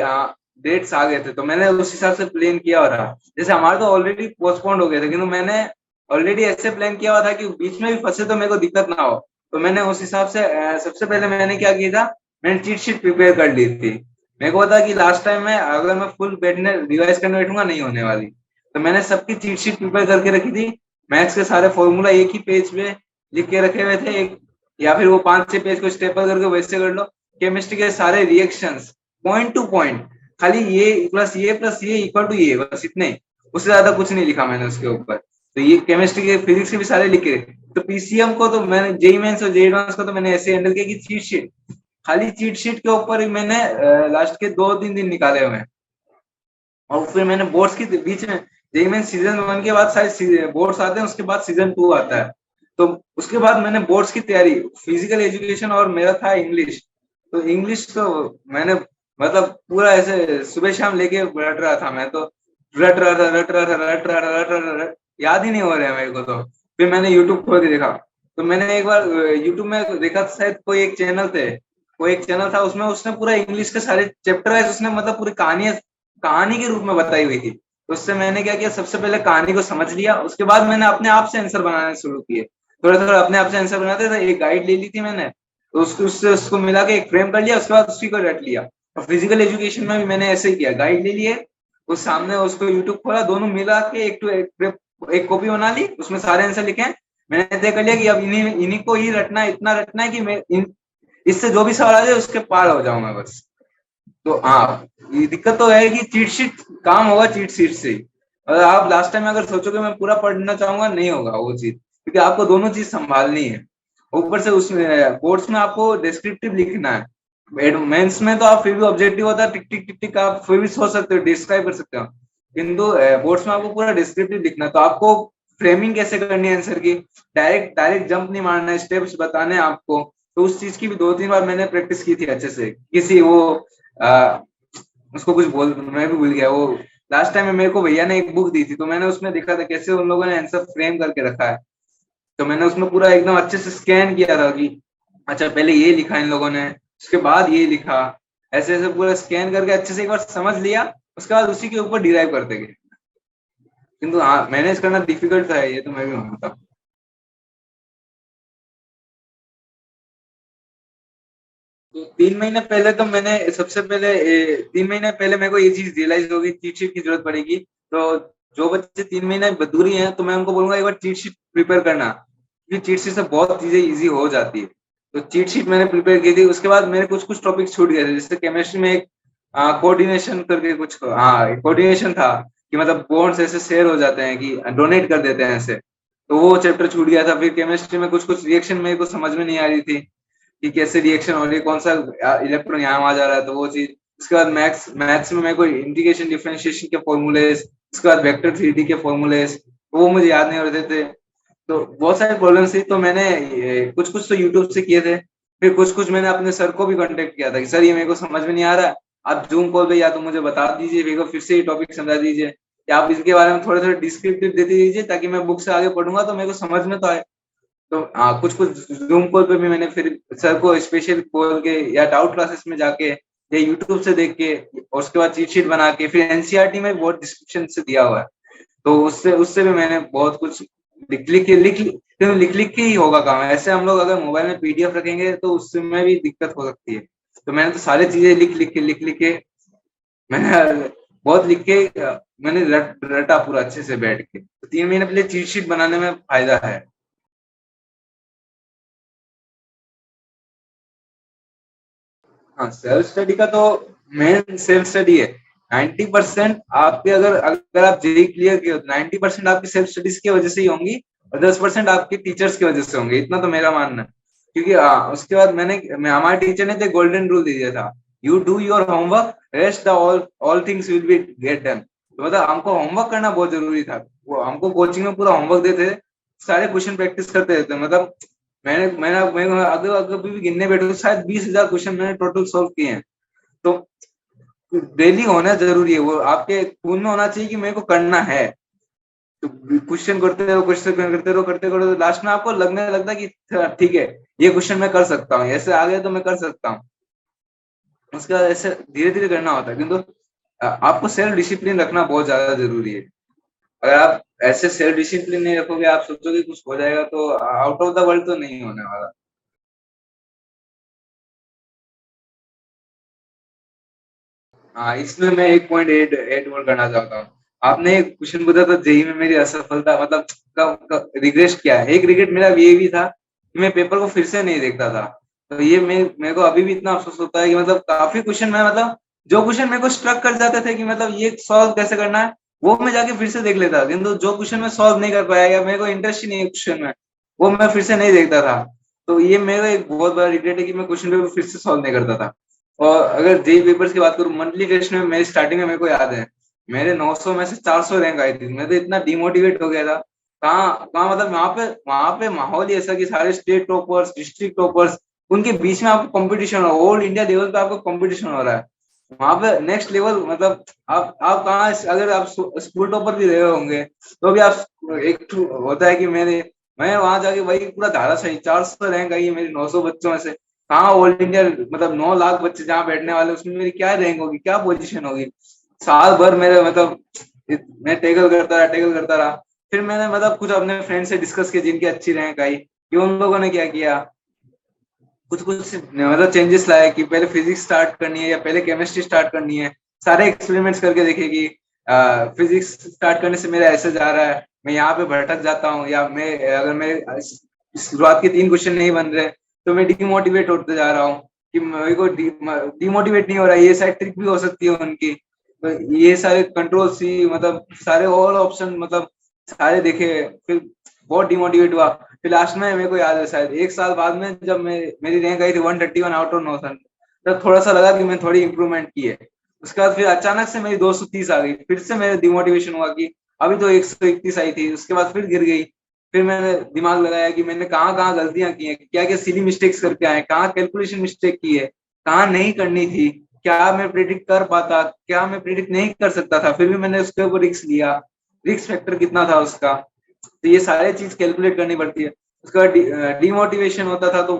डेट्स आ गए थे, तो मैंने उस हिसाब से प्लान किया हुआ था। जैसे हमारे तो ऑलरेडी पोस्टपोन्ड हो गए थे, किंतु मैंने ऑलरेडी ऐसे प्लान किया हुआ था कि बीच में भी फंसे तो मेरे को दिक्कत ना हो। तो मैंने उस हिसाब से सबसे पहले मैंने क्या किया था, मैंने चीट शीट प्रिपेयर कर ली थी। मेरे को पता कि लास्ट टाइम में अगर मैं फुल बैठने रिवाइज करने बैठूंगा नहीं होने वाली, तो मैंने सबकी चीट शीट प्रिपेयर करके रखी थी। मैथ्स के सारे फॉर्मूला एक ही पेज पे लिख के रखे हुए थे, एक या फिर वो 5-6 पेज को स्टेपल करके वैसे कर लो। केमिस्ट्री के सारे रिएक्शंस पॉइंट टू पॉइंट, खाली ये प्लस ये इक्वल टू ये, बस इतने, उससे ज्यादा कुछ नहीं लिखा मैंने उसके ऊपर। तो ये केमिस्ट्री के फिजिक्स के भी सारे लिखे। तो पीसीएम को तो मैंने जेई मेंस और जेई एडवांस को तो मैंने ऐसे हैंडल किया कि चीट शीट, खाली चीट शीट के ऊपर ही मैंने लास्ट के 2-3 दिन निकाले हुए हैं। और फिर मैंने बोर्ड्स के बीच में, जेईई मेन सीजन 1 के बाद शायद बोर्ड्स आते हैं, उसके बाद सीजन 2 आता है। तो उसके बाद मैंने बोर्ड्स की तैयारी, फिजिकल एजुकेशन और मेरा था इंग्लिश। तो इंग्लिश तो मैंने मतलब पूरा ऐसे सुबह शाम लेके रट रहा था मैं तो, रट रहा था रट रहा था रट रहा था रट रहा था याद ही नहीं हो रहा है मेरे को। तो फिर मैंने यूट्यूब खोल के देखा, तो मैंने एक बार यूट्यूब में देखा, शायद कोई एक चैनल था, उसमें उसने पूरा इंग्लिश के सारे चैप्टर वाइज उसने मतलब पूरी कहानी के रूप में बताई हुई थी। तो उससे मैंने क्या किया, सबसे पहले कहानी को समझ लिया, उसके बाद मैंने अपने आप से आंसर बनाने शुरू किए। थोड़ा थोड़ा अपने आप से आंसर बनाते थे, एक गाइड ले ली थी मैंने, तो उससे उसको मिला के एक फ्रेम कर लिया, उसके बाद उसी को रट लिया। और फिजिकल एजुकेशन में भी मैंने ऐसे ही किया, गाइड ले लिए, उस सामने उसको यूट्यूब खोला, दोनों मिला के एक कॉपी बना ली, उसमें सारे आंसर लिखे, मैंने तय कर लिया कि अब इन्हीं इन्हीं को ही रटना है, इतना रटना है कि मैं इससे जो भी सवाल आ जाए उसके पार हो जाऊं मैं बस। तो हाँ, ये दिक्कत तो है कि चीट शीट काम होगा चीट शीट से ही। अगर आप लास्ट टाइम अगर सोचोगे मैं पूरा पढ़ना चाहूंगा, नहीं होगा वो चीज, क्योंकि आपको दोनों चीज संभालनी है। ऊपर से उसमें कोर्स में आपको डिस्क्रिप्टिव लिखना है। मेंस में तो आप फिर भी ऑब्जेक्टिव होता है, टिक टिक टिक टिक आप फिर भी सोच सकते हो, डिस्क्राइब कर सकते हो। किंतु बोर्ड्स में आपको पूरा डिस्क्रिप्टिव लिखना है, तो आपको फ्रेमिंग कैसे करनी है आंसर की, डायरेक्ट डायरेक्ट जंप नहीं मारना है, स्टेप्स बताने हैं आपको। तो उस चीज की भी 2-3 बार मैंने प्रैक्टिस की थी अच्छे से। किसी वो आ, उसको कुछ बोल, मैं भी भूल गया वो। लास्ट टाइम में मेरे को भैया ने एक बुक दी थी, तो मैंने उसमें देखा था कैसे उन लोगों ने आंसर फ्रेम करके रखा है। तो मैंने उसमें पूरा एकदम अच्छे से स्कैन किया था कि अच्छा पहले ये लिखा इन लोगों ने, उसके बाद ये लिखा, ऐसे ऐसे पूरा स्कैन करके अच्छे से एक बार समझ लिया। उसके बाद उसी के ऊपर डिराइव करते गए। किंतु हाँ, मैनेज करना डिफिकल्ट था, ये तो मैं भी मानता हूँ। तो 3 महीने पहले तो मैंने सबसे पहले 3 महीने पहले मेरे को ये चीज रियलाइज होगी चीट शीट की जरूरत पड़ेगी। तो जो बच्चे 3 महीने दूरी हैं, तो मैं उनको बोलूंगा एक बार चीट शीट प्रिपेयर करना, क्योंकि चीट शीट से बहुत चीजें इजी हो जाती है। तो चीट शीट मैंने प्रिपेयर की थी। उसके बाद मेरे कुछ कुछ टॉपिक छूट गए थे, जैसे केमिस्ट्री में एक कोऑर्डिनेशन करके कुछ, हाँ कोऑर्डिनेशन था, कि मतलब बॉन्ड्स ऐसे शेयर हो जाते हैं कि डोनेट कर देते हैं ऐसे। तो वो चैप्टर छूट गया था। फिर केमिस्ट्री में कुछ कुछ रिएक्शन मेरे को समझ में नहीं आ रही थी कि कैसे रिएक्शन हो रही है, कौन सा इलेक्ट्रॉन यहाँ आ जा रहा है, तो वो चीज। उसके बाद मैथ्स मैथ्स में मेरे को इंटीग्रेशन डिफरेंशिएशन के फॉर्मूलेस, उसके बाद वेक्टर थ्री डी के फॉर्मूलेस, वो मुझे याद नहीं हो रहे थे। तो बहुत सारे प्रॉब्लम्स थी, तो मैंने कुछ कुछ तो यूट्यूब से किए थे। फिर कुछ कुछ मैंने अपने सर को भी कांटेक्ट किया था कि सर ये मेरे को समझ में नहीं आ रहा है, आप जूम कॉल पे या तो मुझे बता दीजिए, मेरे को फिर से ये टॉपिक समझा दीजिए, या आप इसके बारे में थोड़े थोड़े डिस्क्रिप्टिव देते दीजिए, ताकि मैं बुक से आगे पढ़ूंगा तो मेरे को समझ में तो आए। तो हाँ, कुछ कुछ जूम कॉल पे भी मैंने फिर सर को स्पेशल कॉल के या डाउट क्लासेस में जाके या यूट्यूब से देख के, और उसके बाद चीट शीट बना के, फिर एनसीईआरटी में बहुत डिस्क्रिप्शन से दिया हुआ है। तो उससे उससे भी मैंने बहुत कुछ लिख लिख के ही होगा काम। ऐसे हम लोग अगर मोबाइल में पीडीएफ रखेंगे तो उसमें भी दिक्कत हो सकती है। तो मैंने तो सारी चीजें लिख लिख के मैंने बहुत लिख के मैंने रटा पूरा अच्छे से बैठ के। तो 3 महीने पहले चीट शीट बनाने में फायदा है। हाँ, सेल्फ स्टडी का तो मेन सेल्फ स्टडी है। 90% आपके, अगर अगर आप जेई क्लियर किए, 90% आपकी सेल्फ स्टडीज की वजह से ही होंगी, और 10% आपके टीचर्स की वजह से होंगे, इतना तो मेरा मानना है। क्योंकि उसके बाद हमारे टीचर ने तो गोल्डन रूल दे दिया था, you do your homework, rest the all things will be get done. तो मतलब हमको होमवर्क करना बहुत जरूरी था। वो हमको कोचिंग में पूरा होमवर्क देते थे, सारे क्वेश्चन प्रैक्टिस करते रहते, मतलब मैंने अगर अगर भी गिनने बैठे तो शायद 20,000 क्वेश्चन मैंने टोटल सॉल्व किए हैं। तो डेली होना जरूरी है, वो आपके खून में होना चाहिए कि मेरे को करना है। तो क्वेश्चन करते रहो, क्वेश्चन करते रहो, करते करो, तो लास्ट में आपको लगने लगता है कि ठीक है, ये क्वेश्चन मैं कर सकता हूँ, ऐसे आ गए तो मैं कर सकता हूँ। उसके बाद ऐसे धीरे धीरे करना होता है। किंतु आपको सेल्फ डिसिप्लिन रखना बहुत ज्यादा जरूरी है। अगर आप ऐसे सेल्फ डिसिप्लिन नहीं रखोगे, आप सोचोगे कुछ हो जाएगा, तो आउट ऑफ द वर्ल्ड तो नहीं होने वाला। हाँ, इसमें मैं एक पॉइंट ऐड ऐड और करना चाहता हूँ। आपने एक क्वेश्चन पूछा था जेई में मेरी असफलता मतलब रिग्रेट क्या है। एक रिग्रेट मेरा ये भी था कि मैं पेपर को फिर से नहीं देखता था। तो ये मेरे को अभी भी इतना अफसोस होता है कि मतलब काफी क्वेश्चन मैं, मतलब जो क्वेश्चन मेरे को स्ट्रक कर जाते थे कि मतलब ये सॉल्व कैसे करना है, वो मैं जाके फिर से देख लेता, किंतु जो क्वेश्चन मैं सॉल्व नहीं कर पाया या मेरे को इंटरेस्ट ही नहीं है क्वेश्चन में, वो मैं फिर से नहीं देखता था। तो ये मेरा एक बहुत बड़ा रिग्रेट है कि मैं क्वेश्चन पेपर फिर से सॉल्व नहीं करता था। और अगर जेई पेपर्स की बात करूं, मंथली टेस्ट में मेरी स्टार्टिंग में मेरे को याद है, मेरे 900 में से 400 रैंक आई थी। मैं तो इतना डिमोटिवेट हो गया था। कहाँ कहाँ, मतलब वहां पे माहौल ही ऐसा कि सारे स्टेट टॉपर्स, डिस्ट्रिक्ट टॉपर्स, उनके बीच में आपको कंपटीशन हो, ऑल इंडिया लेवल पे आपको कंपटीशन हो रहा है। वहां पे नेक्स्ट लेवल, मतलब आप कहाँ, अगर आप स्कूल टॉपर भी रहे होंगे तो भी आप, एक होता है कि मैं वहां जाके वही पूरा धाराशाही 400 रैंक आई है मेरी 900 बच्चों में से। कहाँ ऑल इंडिया, मतलब 9 लाख बच्चे जहाँ बैठने वाले, उसमें मेरी क्या रैंक होगी, क्या पोजीशन होगी। साल भर मेरे, मतलब मैं टेकल करता रहा। फिर मैंने मतलब कुछ अपने फ्रेंड से डिस्कस किया जिनकी अच्छी रैंक आई, कि उन लोगों ने क्या किया, कुछ कुछ मतलब चेंजेस लाया कि पहले फिजिक्स स्टार्ट करनी है या पहले केमिस्ट्री स्टार्ट करनी है। सारे एक्सपेरिमेंट्स करके देखे कि फिजिक्स स्टार्ट करने से मेरा ऐसे जा रहा है, मैं यहाँ पे भटक जाता हूँ, या मैं अगर मैं शुरुआत के 3 क्वेश्चन नहीं बन रहे तो मैं डिमोटिवेट होते जा रहा हूँ कि मेरे को डिमोटिवेट नहीं हो रहा है। ये शायद ट्रिक भी हो सकती है उनकी। तो ये सारे कंट्रोल सी मतलब सारे ऑल ऑप्शन मतलब सारे देखे, फिर बहुत डिमोटिवेट हुआ। फिर लास्ट में मेरे को याद है शायद 1 साल बाद में जब मेरी रैंक आई थी 131 आउट ऑफ 900, तब थोड़ा सा लगा कि मैं थोड़ी इंप्रूवमेंट की है। उसके बाद फिर अचानक से मेरी 230 आ गई, फिर से मेरे डिमोटिवेशन हुआ कि अभी तो 131 आई थी, उसके बाद फिर गिर गई। फिर मैंने दिमाग लगाया कि मैंने कहाँ कहाँ गलतियां की हैं, क्या क्या सिली मिस्टेक्स करके आए, कहाँ कैलकुलेशन मिस्टेक की है, कहाँ नहीं करनी थी, क्या मैं प्रिडिक्ट कर पाता, क्या मैं प्रिडिक्ट नहीं कर सकता था, फिर भी मैंने उसके ऊपर रिस्क लिया, रिस्क फैक्टर कितना था उसका। तो ये सारे चीज कैलकुलेट करनी पड़ती है। उसके बाद डिमोटिवेशन होता था तो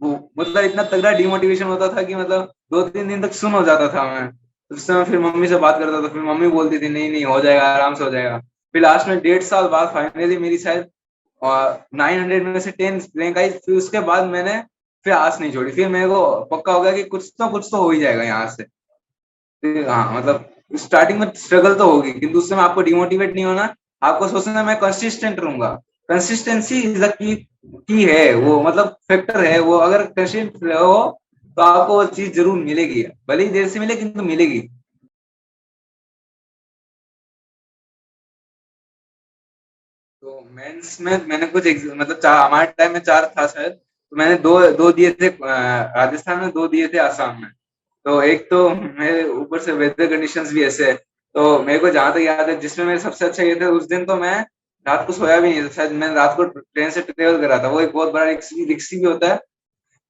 वो मतलब इतना तगड़ा डिमोटिवेशन होता था कि मतलब 2-3 दिन तक सुन हो जाता था मैं। उस समय फिर मम्मी से बात करता था, फिर मम्मी बोलती थी नहीं नहीं हो जाएगा, आराम से हो जाएगा। फिर लास्ट में 1.5 साल बाद फाइनली मेरी शायद 900 में से 10 रैंक आई। फिर उसके बाद मैंने फिर आस नहीं छोड़ी, फिर मेरे को पक्का हो गया कि कुछ तो हो ही जाएगा यहाँ से। फिर हाँ मतलब स्टार्टिंग में स्ट्रगल तो होगी, किंतु उस समय आपको डिमोटिवेट नहीं होना। आपको सोचना मैं कंसिस्टेंट रहूंगा। कंसिस्टेंसी इज द की है, वो मतलब फैक्टर है वो। अगर कंसिस्टेंट रहो तो आपको वो चीज जरूर मिलेगी, भले ही देर से मिले किंतु मिलेगी। तो मेंस में मैंने कुछ मतलब चार, हमारे टाइम में 4 था शायद, तो मैंने दो दो दिए थे राजस्थान में, 2 दिए थे आसाम में। तो एक तो मेरे ऊपर से वेदर कंडीशंस भी ऐसे है, तो मेरे को जहां तक याद है जिसमें मेरे सबसे अच्छा ये था उस दिन, तो मैं रात को सोया भी नहीं था शायद। मैंने रात को ट्रेन से ट्रेवल करा था, वो एक बहुत बड़ा रिक्स भी होता है।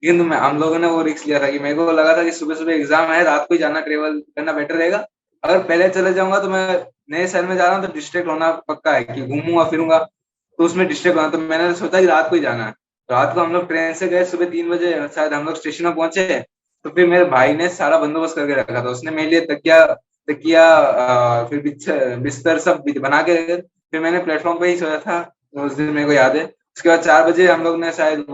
लेकिन हम लोगों ने वो रिस्क लिया था कि मेरे को लगा था कि सुबह सुबह एग्जाम है, रात को ही जाना, ट्रेवल करना बेटर रहेगा। अगर पहले चले जाऊंगा तो मैं नए शहर में जा रहा हूँ तो डिस्ट्रैक्ट होना पक्का है, कि घूमूंगा फिरूंगा तो उसमें डिस्ट्रैक्ट होना। तो मैंने सोचा कि रात को ही जाना है। तो रात को हम लोग ट्रेन से गए, सुबह 3 बजे शायद हम लोग स्टेशन में पहुंचे। तो फिर मेरे भाई ने सारा बंदोबस्त करके रखा था, उसने मेरे लिए तकिया तकिया फिर बिस्तर सब बना के रखे। फिर मैंने प्लेटफॉर्म पे ही सोया था उस दिन, मेरे को याद है। उसके बाद 4 बजे हम लोग ने शायद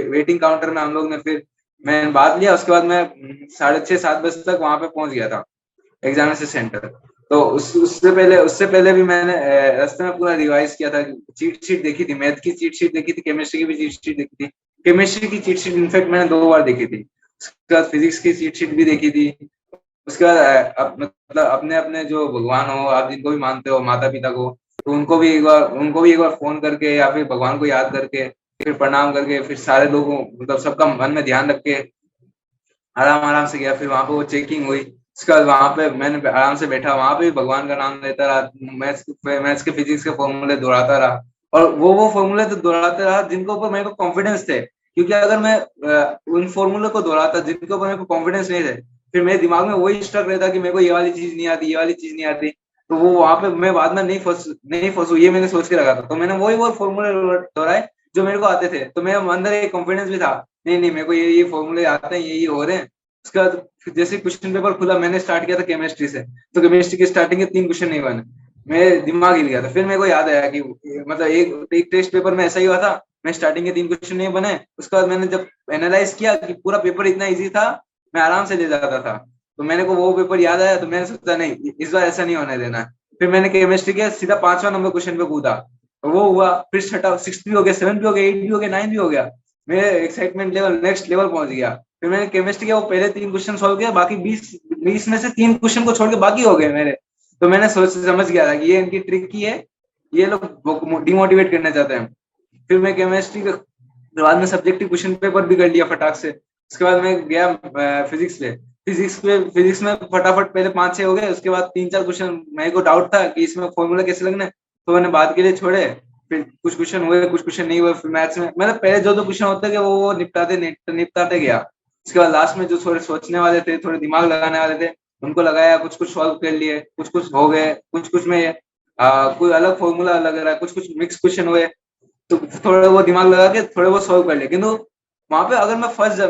वेटिंग काउंटर में हम लोग ने फिर मैं बात लिया। उसके बाद मैं 6:30-7 बजे तक वहां पे पहुंच गया था एग्जामिनेशन सेंटर। तो उससे पहले भी मैंने रास्ते में पूरा रिवाइज किया था। चीट शीट देखी थी, मैथ की चीट शीट देखी थी, केमिस्ट्री की भी चीट शीट देखी थी। केमिस्ट्री की चीट शीट इनफेक्ट मैंने 2 बार देखी थी। उसके बाद फिजिक्स की चीट शीट भी देखी थी। उसके बाद मतलब अपने अपने जो भगवान हो, आप जिनको भी मानते हो, माता पिता को, तो उनको भी एक बार फोन करके या फिर भगवान को याद करके फिर प्रणाम करके फिर सारे लोगों मतलब सबका मन में ध्यान रख के आराम आराम से गया। फिर वहां पे वो चेकिंग हुई, उसके बाद वहां पे मैंने आराम से बैठा, वहां पे भी भगवान का नाम लेता रहा, मैथ्स के फिजिक्स के फॉर्मूले दोहराता रहा। और वो फॉर्मूले तो दोहराते रहा जिनको ऊपर मेरे को कॉन्फिडेंस थे, क्योंकि अगर मैं उन फॉर्मूले को दोहराता जिनके ऊपर मेरे को कॉन्फिडेंस नहीं थे, फिर मेरे दिमाग में वही स्ट्रक रहता कि मेरे को ये वाली चीज नहीं आती, ये वाली चीज नहीं आती। तो वो वहां पे मैं बाद में नहीं फंसू, ये मैंने सोच के रखा था। तो मैंने वही वो फॉर्मूले दोहराए जो मेरे को आते थे, तो मेरे अंदर एक कॉन्फिडेंस भी था, नहीं नहीं मेरे को ये फॉर्मूले आते हैं, ये हो रहे हैं। उसके बाद फिर जैसे क्वेश्चन पेपर खुला, मैंने स्टार्ट किया था केमिस्ट्री से, तो केमिस्ट्री के स्टार्टिंग के 3 क्वेश्चन नहीं बने, मेरे दिमाग हिल गया था। फिर मेरे को याद आया कि मतलब एक टेस्ट पेपर में ऐसा ही हुआ था, मैं स्टार्टिंग के 3 क्वेश्चन नहीं बने। उसके बाद मैंने जब एनालाइज किया कि पूरा पेपर इतना इजी था, मैं आराम से ले जाता था, तो मैंने को वो पेपर याद आया। तो मैंने सोचा नहीं इस बार ऐसा नहीं होने देना है। फिर मैंने केमिस्ट्री के सीधा 5वां नंबर क्वेश्चन पे कूदा, तो वो हुआ। फिर छठा 6 भी हो गया, 7 भी हो गया, 8 भी हो गया, 9 भी हो गया। मेरे एक्साइटमेंट लेवल नेक्स्ट लेवल पहुंच गया। फिर मैंने केमिस्ट्री के वो पहले 3 क्वेश्चन सॉल्व किया, बाकी 20 में से 3 क्वेश्चन को छोड़ के बाकी हो गए मेरे। तो मैंने सोच समझ गया था कि ये इनकी ट्रिक की है, ये लोग डिमोटिवेट करना चाहते हैं। फिर मैं केमिस्ट्री के बाद में सब्जेक्टिव क्वेश्चन पेपर भी कर लिया फटाक से। उसके बाद मैं गया फिजिक्स में फटाफट पहले 5-6 हो गए। उसके बाद 3-4 क्वेश्चन मेरे को डाउट था कि इसमें फॉर्मूला कैसे लगना है, तो मैंने बाद के लिए छोड़े। फिर कुछ क्वेश्चन हुए, कुछ क्वेश्चन नहीं हुए। फिर मैथ्स में मतलब पहले जो क्वेश्चन होते थे वो निपटाते गया। उसके बाद लास्ट में जो थोड़े सोचने वाले थे, थोड़े दिमाग लगाने वाले थे, उनको लगाया, कुछ कुछ सॉल्व कर लिए, कुछ कुछ हो गए, कुछ कुछ में कोई अलग फॉर्मूला लग रहा है, कुछ कुछ मिक्स क्वेश्चन हुए, तो थोड़ा वो दिमाग लगा के थोड़े वो सॉल्व कर लिए। किंतु वहां पे अगर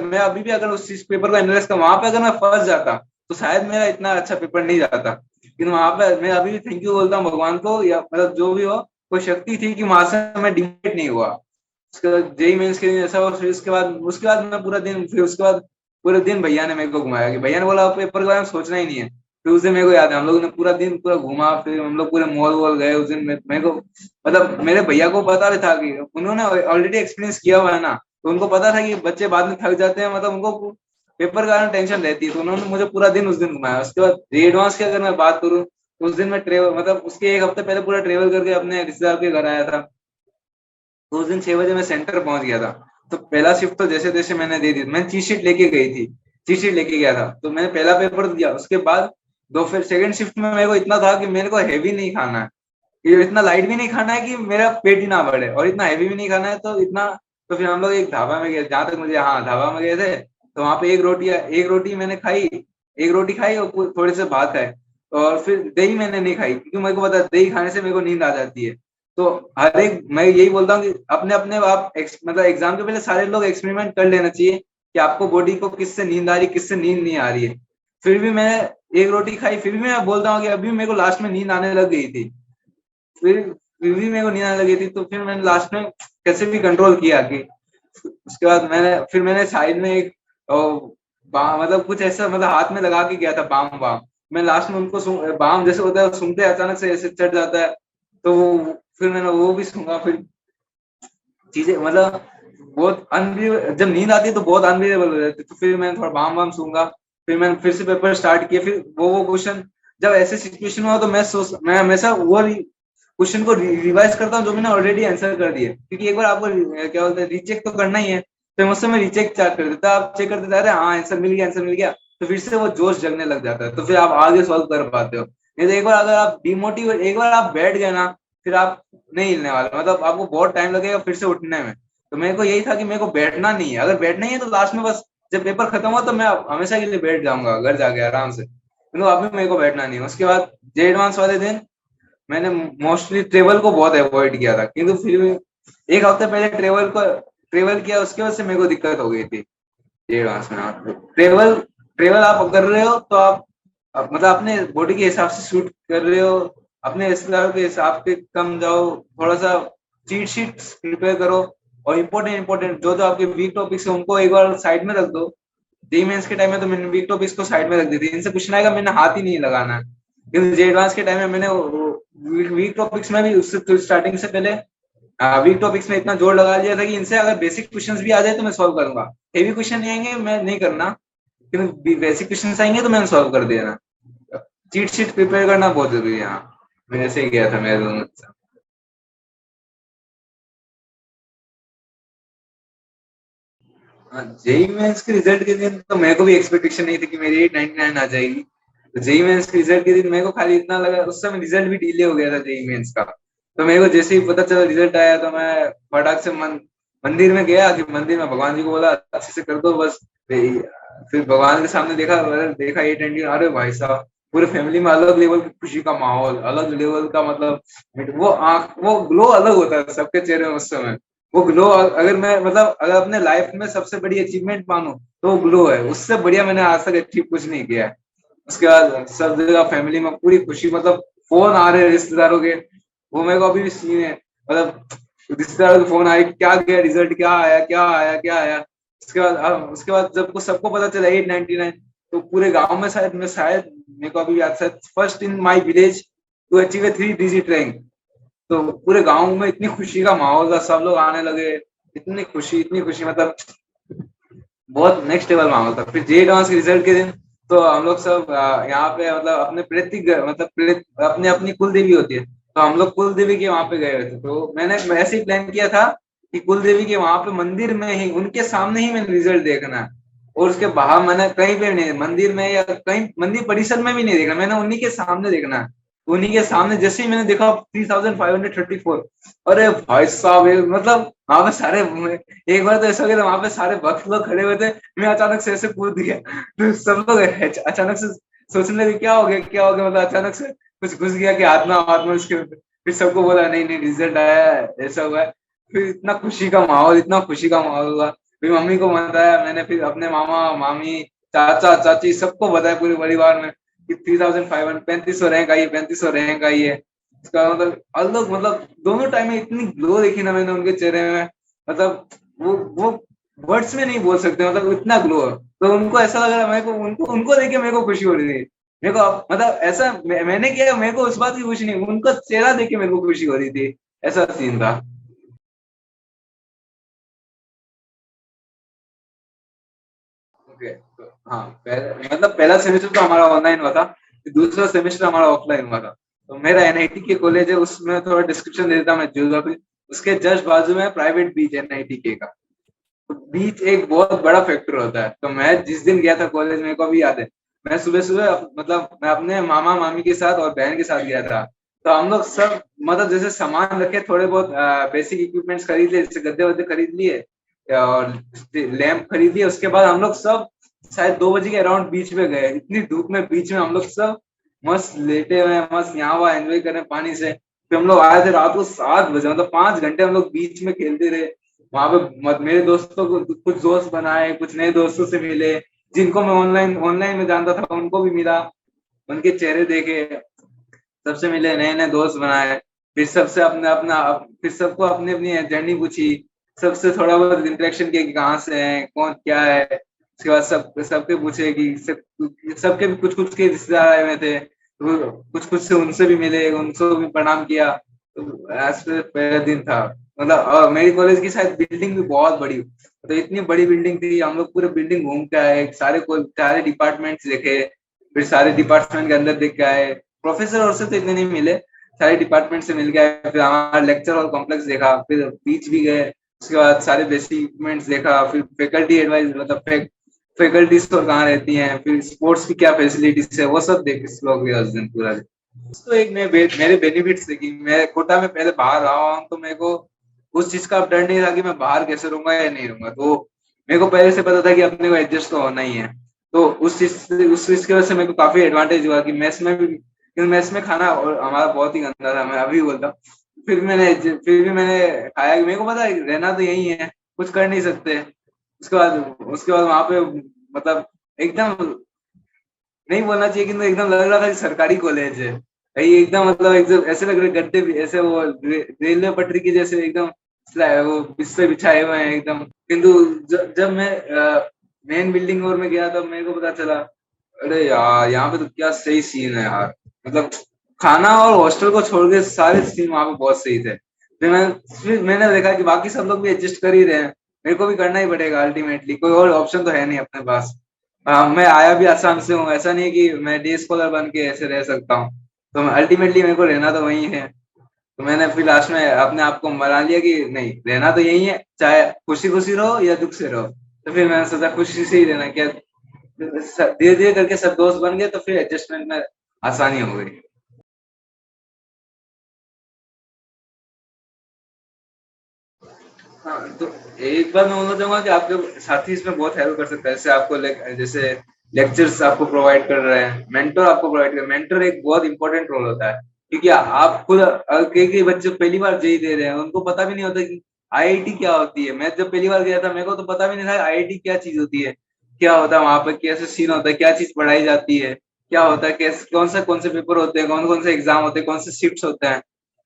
मैं अभी भी अगर उस चीज पेपर को एनालाइज कर वहां पे अगर मैं फंस जाता तो शायद मेरा इतना अच्छा पेपर नहीं जाता। लेकिन वहां पे मैं अभी भी थैंक यू बोलता हूँ भगवान को, या मतलब जो भी हो, कोई शक्ति थी कि वहां से मैं डिमोटिवेट नहीं हुआ। उसके बाद जेई मेंस के दिन ऐसा हुआ। फिर उसके बाद मैं पूरा दिन फिर उसके बाद पूरे दिन भैया ने मेरे को घुमाया कि भैया ने बोला पेपर के बारे में सोचना ही नहीं है। फिर उस दिन मेरे को याद है, हम लोगों ने पूरा दिन पूरा घूमा, फिर हम लोग पूरे मॉल वॉल गए उस दिन। मेरे को मतलब मेरे भैया को पता भी था कि उन्होंने ऑलरेडी एक्सपीरियंस किया हुआ है ना, तो उनको पता था कि बच्चे बाद में थक जाते हैं, मतलब उनको पेपर का टेंशन रहती है, तो उन्होंने मुझे पूरा दिन उस दिन घुमाया। उसके बाद एडवांस की अगर मैं बात करूँ, तो उस दिन मैं ट्रेवल मतलब उसके एक हफ्ते पहले पूरा ट्रेवल करके अपने रिश्तेदार के घर आया था। तो उस दिन 6 बजे मैं सेंटर पहुंच गया था। तो पहला शिफ्ट तो जैसे तैसे मैंने दे दी, मैं चीट शीट लेके गई थी, चीट शीट लेके गया था, तो मैंने पहला पेपर दिया। उसके बाद दो फिर सेकंड शिफ्ट में मेरे को इतना था कि मेरे को हैवी नहीं खाना है, ये इतना लाइट भी नहीं खाना है कि मेरा पेट ही ना बढ़े, और इतना हैवी भी नहीं खाना है, तो इतना। तो फिर हम लोग एक ढाबा में गए, जहां तक मुझे, हाँ ढाबा में गए थे। तो वहां पे एक रोटी मैंने खाई, एक रोटी खाई और थोड़े से भात खाए। और फिर दही मैंने नहीं खाई, क्योंकि मेरे को पता है दही खाने से मेरे को नींद आ जाती है। तो हर एक, मैं यही बोलता हूँ कि अपने अपने आप मतलब एग्जाम के पहले सारे लोग एक्सपेरिमेंट कर लेना चाहिए कि आपको बॉडी को किससे नींद आ रही है, किससे नींद नहीं आ रही है। फिर भी मैंने एक रोटी खाई, फिर भी मैं बोलता हूँ कि अभी मेरे को लास्ट में नींद आने लग गई थी। फिर भी मेरे को नींद आने लगी थी, तो फिर मैंने लास्ट में कैसे भी कंट्रोल किया कि उसके बाद मैंने साइड में एक मतलब कुछ ऐसा मतलब हाथ में लगा के गया था, बाम बाम। मैं लास्ट में उनको बाम जैसे होता है सूंघते अचानक से ऐसे चढ़ जाता है, तो वो फिर मैंने वो भी सूंघा। फिर चीजें मतलब बहुत अनबिलीवेबल, जब नींद आती है तो बहुत अनबिलीवेबल हो जाती है। तो फिर मैंने थोड़ा बाम बाम सूंघा, फिर मैंने फिर से पेपर स्टार्ट किया। फिर वो क्वेश्चन, जब ऐसे सिचुएशन हुआ तो मैं हमेशा वो क्वेश्चन को रिवाइज करता हूँ जो मैंने ऑलरेडी आंसर कर दिया, क्योंकि एक बार आपको क्या बोलते हैं रीचेक तो करना ही है। तो मुझसे मैं रीचेक चेक कर देता, आप चेक कर देता, अरे हाँ आंसर मिल गया, आंसर मिल गया। तो फिर से वो जोश जगने लग जाता है, तो फिर आप आगे सॉल्व कर पाते हो। नहीं तो एक बार अगर आप डिमोटिवेट, एक बार आप बैठ गए ना, फिर आप नहीं हिलने वाले, मतलब आपको बहुत टाइम लगेगा फिर से उठने में। तो मेरे को यही था कि मेरे को बैठना नहीं है, अगर बैठना ही है तो लास्ट में बस जब पेपर खत्म हुआ तो मैं हमेशा के लिए बैठ जाऊंगा घर जाके आराम से, तो अभी मेरे को बैठना नहीं है। उसके बाद जे एडवांस वाले दिन मैंने मोस्टली ट्रेवल को बहुत अवॉइड किया था, किंतु फिर भी एक हफ्ते पहले ट्रेवल किया, उसके वजह से मेरे को दिक्कत हो गई थी एडवांस में। ट्रेवल ट्रेवल आप कर रहे हो तो आप मतलब अपने बॉडी के हिसाब से शूट कर रहे हो, अपने रिश्तेदारों के हिसाब के कम जाओ, थोड़ा सा चीट शीट प्रिपेयर करो, और इम्पोर्टेंट जो जो आपके वीक टॉपिक्स है उनको एक बार साइड में रख दो। जे मेंस के टाइम में तो मैंने वीक टॉपिक्स को साइड में रख दी थी, इनसे पूछना है, मैंने हाथ ही नहीं लगाना है। लेकिन जे एडवांस के टाइम में मैंने वीक टॉपिक्स में भी उससे स्टार्टिंग से पहले वीक टॉपिक्स में इतना जोर लगा दिया था कि इनसे अगर बेसिक क्वेश्चंस भी आ जाए तो मैं सॉल्व करूंगा। हेवी क्वेश्चन नहीं आएंगे मैं नहीं करना, लेकिन बेसिक क्वेश्चंस आएंगे तो मैंने सॉल्व कर देना। चीट शीट प्रिपेयर करना बहुत जरूरी है। हाँ, मैं ऐसे ही गया था मेरे दोनों के साथ। जेई मेंस के रिजल्ट के दिन तो मेरे को भी एक्सपेक्टेशन नहीं थी कि मेरी 899 आ जाएगी। तो जेई मेंस के रिजल्ट के दिन मेरे को खाली इतना लगा, उस समय रिजल्ट भी डिले हो गया था जेई मेंस का। तो मेरे को जैसे ही पता चला रिजल्ट आया, तो मैं फटाक से मंदिर में गया, कि मंदिर में भगवान जी को बोला अच्छे से कर दो बस। फिर भगवान के सामने देखा 899, अरे भाई साहब पूरे फैमिली में अलग लेवल की खुशी का माहौल, अलग लेवल का मतलब वो ग्लो अलग होता है सबके चेहरे में उस समय। वो ग्लो अगर मैं मतलब अगर अपने लाइफ में सबसे बड़ी अचीवमेंट मानूं तो वो ग्लो है, उससे बढ़िया मैंने आज तक अचीव कुछ नहीं किया है। उसके बाद सब जगह फैमिली में पूरी खुशी, मतलब फोन आ रहे हैं रिश्तेदारों के, वो मेरे को अभी भी सीन है। मतलब रिश्तेदारों के फोन आए, क्या गया रिजल्ट, क्या आया क्या आया क्या आया। उसके बाद जब को सबको पता चला 899, तो पूरे गांव में शायद मेरे को अभी याद, शायद first in my village to achieve a 3 digit rank. तो पूरे गांव में इतनी खुशी का माहौल था, सब लोग आने लगे, इतनी खुशी मतलब बहुत नेक्स्ट लेवल माहौल था। फिर जे डांस के रिजल्ट के दिन तो हम लोग सब यहाँ पे मतलब अपने अपने अपनी कुल देवी होती है, तो हम लोग कुल देवी के वहां पे गए हुए थे। तो मैंने ऐसे ही प्लान किया था कि कुल देवी के वहां पे मंदिर में ही उनके सामने ही मैंने रिजल्ट देखना है। और उसके बाहर मैंने कहीं पे नहीं, मंदिर में या कहीं मंदिर परिसर में भी नहीं देखना, मैंने उन्हीं के सामने देखना है। उन्हीं के सामने जैसे ही मैंने देखा 3534, अरे भाई साहब मतलब वहां पे सारे, एक बार तो ऐसा हो गया था, वहां पे सारे भक्त लोग खड़े हुए थे, मैं अचानक से ऐसे कूद गया। तो सब लोग अचानक से सोचने लगे क्या हो गया, मतलब अचानक से कुछ घुस गया कि आत्मा उसके अंदर। फिर सबको बोला नहीं नहीं रिजल्ट आया है, ऐसा हुआ है। फिर इतना खुशी का माहौल हुआ। फिर मम्मी को बताया मैंने, फिर अपने मामा मामी चाचा चाची सबको बताया पूरे परिवार में कि 3500 3500 रैंक आई है, 3500 रैंक आई है। उसका मतलब अलग, मतलब दोनों टाइम में इतनी ग्लो देखी ना मैंने उनके चेहरे में, मतलब वो वर्ड्स में नहीं बोल सकते, मतलब इतना ग्लो है। तो उनको ऐसा लग रहा है मेरे को, उनको उनको देख के मेरे को खुशी हो रही थी मेरे को मतलब ऐसा मैंने किया, मेरे को उस बात की खुशी नहीं, उनका चेहरा देख के मेरे को खुशी हो रही थी, ऐसा सीन था। ओके, तो हाँ, मतलब पहला सेमेस्टर तो हमारा ऑनलाइन हुआ था, फिर दूसरा सेमेस्टर हमारा ऑफलाइन हुआ था। तो मेरा एनआईटी के कॉलेज है, उसमें थोड़ा डिस्क्रिप्शन दे देता मैं ज्योग्राफी। उसके जस्ट बाजू में प्राइवेट बीच है एनआईटी के का। तो बीच एक बहुत बड़ा फैक्टर होता है। तो मैं जिस दिन गया था कॉलेज, मेरे को अभी याद है, मैं सुबह सुबह मतलब मैं अपने मामा मामी के साथ और बहन के साथ गया था। तो हम लोग सब मतलब जैसे सामान रखे, थोड़े बहुत बेसिक इक्विपमेंट्स खरीद लिए, जैसे गद्दे वद्दे खरीद लिए और लैंप खरीद लिए। उसके बाद हम लोग सब शायद 2 बजे के अराउंड बीच में गए। इतनी धूप में बीच में हम लोग सब मस्त लेटे हुए हैं, मस्त यहाँ वहाँ एंजॉय कर रहे हैं पानी से। फिर हम लोग आए थे रात को 7 बजे, मतलब 5 घंटे हम लोग बीच में खेलते रहे वहां पे। मेरे दोस्तों को कुछ दोस्त बनाए, कुछ नए दोस्तों से मिले, जिनको मैं ऑनलाइन ऑनलाइन में जानता था उनको भी मिला, उनके चेहरे देखे, सबसे मिले, नए नए दोस्त बनाए। फिर सबसे अपने अपना फिर सबको अपनी अपनी जर्नी पूछी, सबसे थोड़ा बहुत इंटरेक्शन किया कि कहाँ से है, कौन क्या है। उसके बाद सबके पूछे कि सबके भी कुछ कुछ के रिश्तेदार आए हुए थे, तो कुछ कुछ से उनसे भी मिले, उनको भी प्रणाम किया। तो ऐसे पहला दिन था। मतलब मेरी कॉलेज की शायद बिल्डिंग भी बहुत बड़ी, तो इतनी बड़ी बिल्डिंग थी, हम लोग पूरे बिल्डिंग घूम के आए, सारे डिपार्टमेंट्स देखे, फिर सारे डिपार्टमेंट के अंदर देख के आए। प्रोफेसर और से तो इतने नहीं मिले, सारे डिपार्टमेंट से मिल गए। फिर हमारा लेक्चर हॉल कॉम्प्लेक्स देखा, फिर बीच भी गए। उसके बाद सारे बेसिक इक्विपमेंट्स देखा, फिर फैकल्टी एडवाइस मतलब फैकल्टीज तो कहाँ रहती हैं, फिर स्पोर्ट्स की क्या फैसिलिटीज है, वो सब देख एक्सप्लोर किया उस दिन पूरा दिन। तो एक मेरे बेनिफिट्स थे कि मैं कोटा में पहले बाहर रहा हूँ, तो मेरे को उस चीज का अब डर नहीं था कि मैं बाहर कैसे रहूंगा या नहीं रहूंगा। तो मेरे को पहले से पता था कि अपने को एडजस्ट तो होना ही है। तो उस चीज की वजह से मेरे को काफी एडवांटेज हुआ कि मेस में भी, क्योंकि मेस में खाना और हमारा बहुत ही गंदा था, मैं अभी बोलता हूँ। फिर भी मैंने खाया, मेरे को पता है रहना तो यही है, कुछ कर नहीं सकते। उसके बाद वहां पे मतलब एकदम नहीं बोलना चाहिए, কিন্তু एकदम लग रहा था कि सरकारी कॉलेज है भाई। एकदम मतलब एकदम ऐसे लग रहे गद्दे भी ऐसे, वो रेलवे पटरी की जैसे एकदम वो बिस्तर बिछाए हुए हैं एकदम। किंतु जब मैं मेन बिल्डिंग और में गया तब मेरे को पता चला, अरे यार यहाँ पे तो क्या सही सीन है यार। मतलब खाना और हॉस्टल को छोड़ के सारे सीन वहां पे बहुत सही थे। फिर मैंने देखा कि बाकी सब लोग भी एडजस्ट कर ही रहे हैं, मेरे को भी करना ही पड़ेगा अल्टीमेटली, कोई और ऑप्शन तो है नहीं अपने पास। मैं आया भी आसाम से हूँ, ऐसा नहीं है कि मैं डे स्कॉलर बन के ऐसे रह सकता हूँ। तो अल्टीमेटली मेरे को रहना तो वही है। तो मैंने फिर लास्ट में अपने आप को मना लिया कि नहीं, रहना तो यही है, चाहे खुशी खुशी रहो या दुख से रहो। तो फिर मैंने सोचा खुशी से ही रहना, क्या धीरे धीरे करके सब दोस्त बन गए, तो फिर एडजस्टमेंट में आसानी हो गई। हाँ, तो एक बार मैं बोलना चाहूंगा कि आपके साथी इसमें बहुत हेल्प कर सकता है। जैसे जैसे लेक्चर्स आपको प्रोवाइड कर रहे हैं, मेंटर आपको प्रोवाइड कर रहे हैं। मेंटर एक बहुत इंपॉर्टेंट रोल होता है, क्योंकि आप खुद कई कई बच्चे पहली बार जेई दे रहे हैं, उनको पता भी नहीं होता कि आईआईटी क्या होती है। मैं जब पहली बार गया था, मेरे को तो पता भी नहीं था आईआईटी क्या चीज होती है, क्या होता है वहां पर, कैसे सीन होता है, क्या चीज पढ़ाई जाती है, क्या होता है, कैसे कौन से पेपर होते हैं, कौन कौन से एग्जाम होते हैं, कौन से शिफ्ट होते हैं।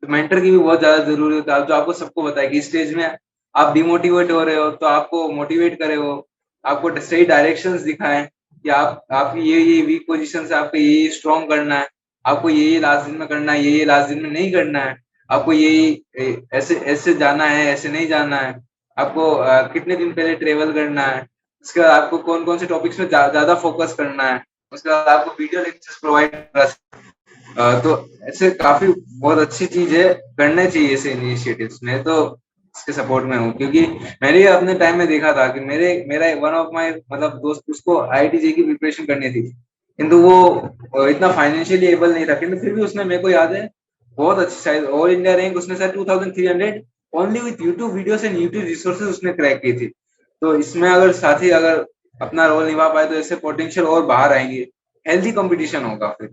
तो मेंटर की भी बहुत ज्यादा जरूरी होता है, जो आपको सबको बताए कि स्टेज में आप डिमोटिवेट हो रहे हो तो आपको मोटिवेट करे वो, आपको सही डायरेक्शंस दिखाएं कि आपकी ये वीक पोजीशन से आपको ये स्ट्रॉन्ग करना है, आपको ये लास्ट दिन में करना है, ये लास्ट दिन में नहीं करना है, आपको ऐसे ऐसे जाना है, ऐसे नहीं जाना है, आपको कितने दिन पहले ट्रेवल करना है, उसके बाद आपको कौन कौन से टॉपिक्स में ज्यादा फोकस करना है, उसके बाद आपको वीडियो लेक्चर्स प्रोवाइड कर। तो ऐसे काफी बहुत अच्छी चीज है, करने चाहिए ऐसे इनिशिएटिव्स में। तो इसके सपोर्ट में हूँ, क्योंकि मैंने अपने टाइम में देखा था कि मेरा वन ऑफ माय मतलब दोस्त, उसको आईआईटी जेई की प्रिपरेशन करनी थी, किंतु वो इतना फाइनेंशियली एबल नहीं था, किंतु फिर भी उसने, मेरे को याद है, बहुत अच्छी शायद ऑल इंडिया रैंक उसने शायद 2300 only with YouTube videos and YouTube resources उसने क्रैक की थी। तो इसमें अगर साथी अगर अपना रोल निभा पाए तो ऐसे पोटेंशियल और बाहर आएंगे, हेल्थी कंपटीशन होगा फिर।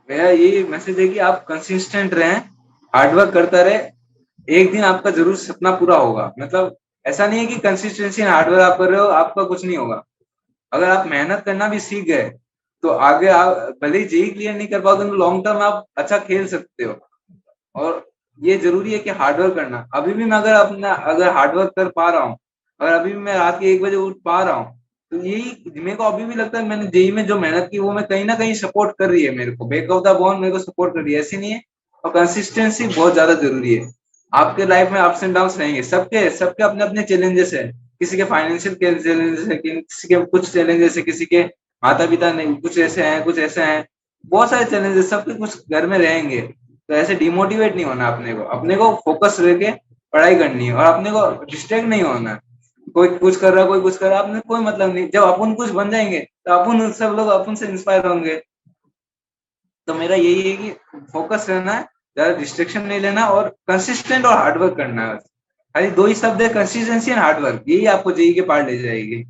मेरा यही मैसेज है कि आप कंसिस्टेंट रहें, हार्डवर्क करता रहे, एक दिन आपका जरूर सपना पूरा होगा। मतलब ऐसा नहीं है कि कंसिस्टेंसी एंड हार्डवर्क आप कर रहे हो आपका कुछ नहीं होगा। अगर आप मेहनत करना भी सीख गए तो आगे आप भले ही जेई क्लियर नहीं कर पाओ, तो लॉन्ग टर्म आप अच्छा खेल सकते हो। और ये जरूरी है कि हार्डवर्क करना, अभी भी मैं अगर हार्डवर्क कर पा रहा हूँ और अभी भी मैं रात के 1 बजे उठ पा रहा हूँ, तो यही मेरे को अभी भी लगता है मैंने जेईई में जो मेहनत की वो मैं कहीं ना कहीं सपोर्ट कर रही है मेरे को, बैक ऑफ द बोन मेरे को सपोर्ट कर रही है, ऐसी नहीं है। और कंसिस्टेंसी बहुत ज्यादा जरूरी है। आपके लाइफ में अप्स एंड डाउन रहेंगे, सबके सबके अपने अपने चैलेंजेस है। किसी के फाइनेंशियल चैलेंजेस है, किसी के कुछ चैलेंजेस है, किसी के माता पिता नहीं कुछ ऐसे हैं, कुछ ऐसे हैं, बहुत सारे चैलेंजेस सबके कुछ घर में रहेंगे। तो ऐसे डिमोटिवेट नहीं होना, अपने को फोकस रह के पढ़ाई करनी है, और अपने को डिस्ट्रैक्ट नहीं होना। कोई कुछ कर रहा है, कोई कुछ कर रहा है, अपने कोई मतलब नहीं। जब अपन कुछ बन जाएंगे तो अपन सब लोग अपन से इंस्पायर होंगे। तो मेरा यही है कि फोकस रहना है, ज्यादा डिस्ट्रैक्शन नहीं लेना, और कंसिस्टेंट और हार्डवर्क करना है। खाली दो ही शब्द है, कंसिस्टेंसी एंड हार्डवर्क, यही आपको जेईई के पार ले जाएगी।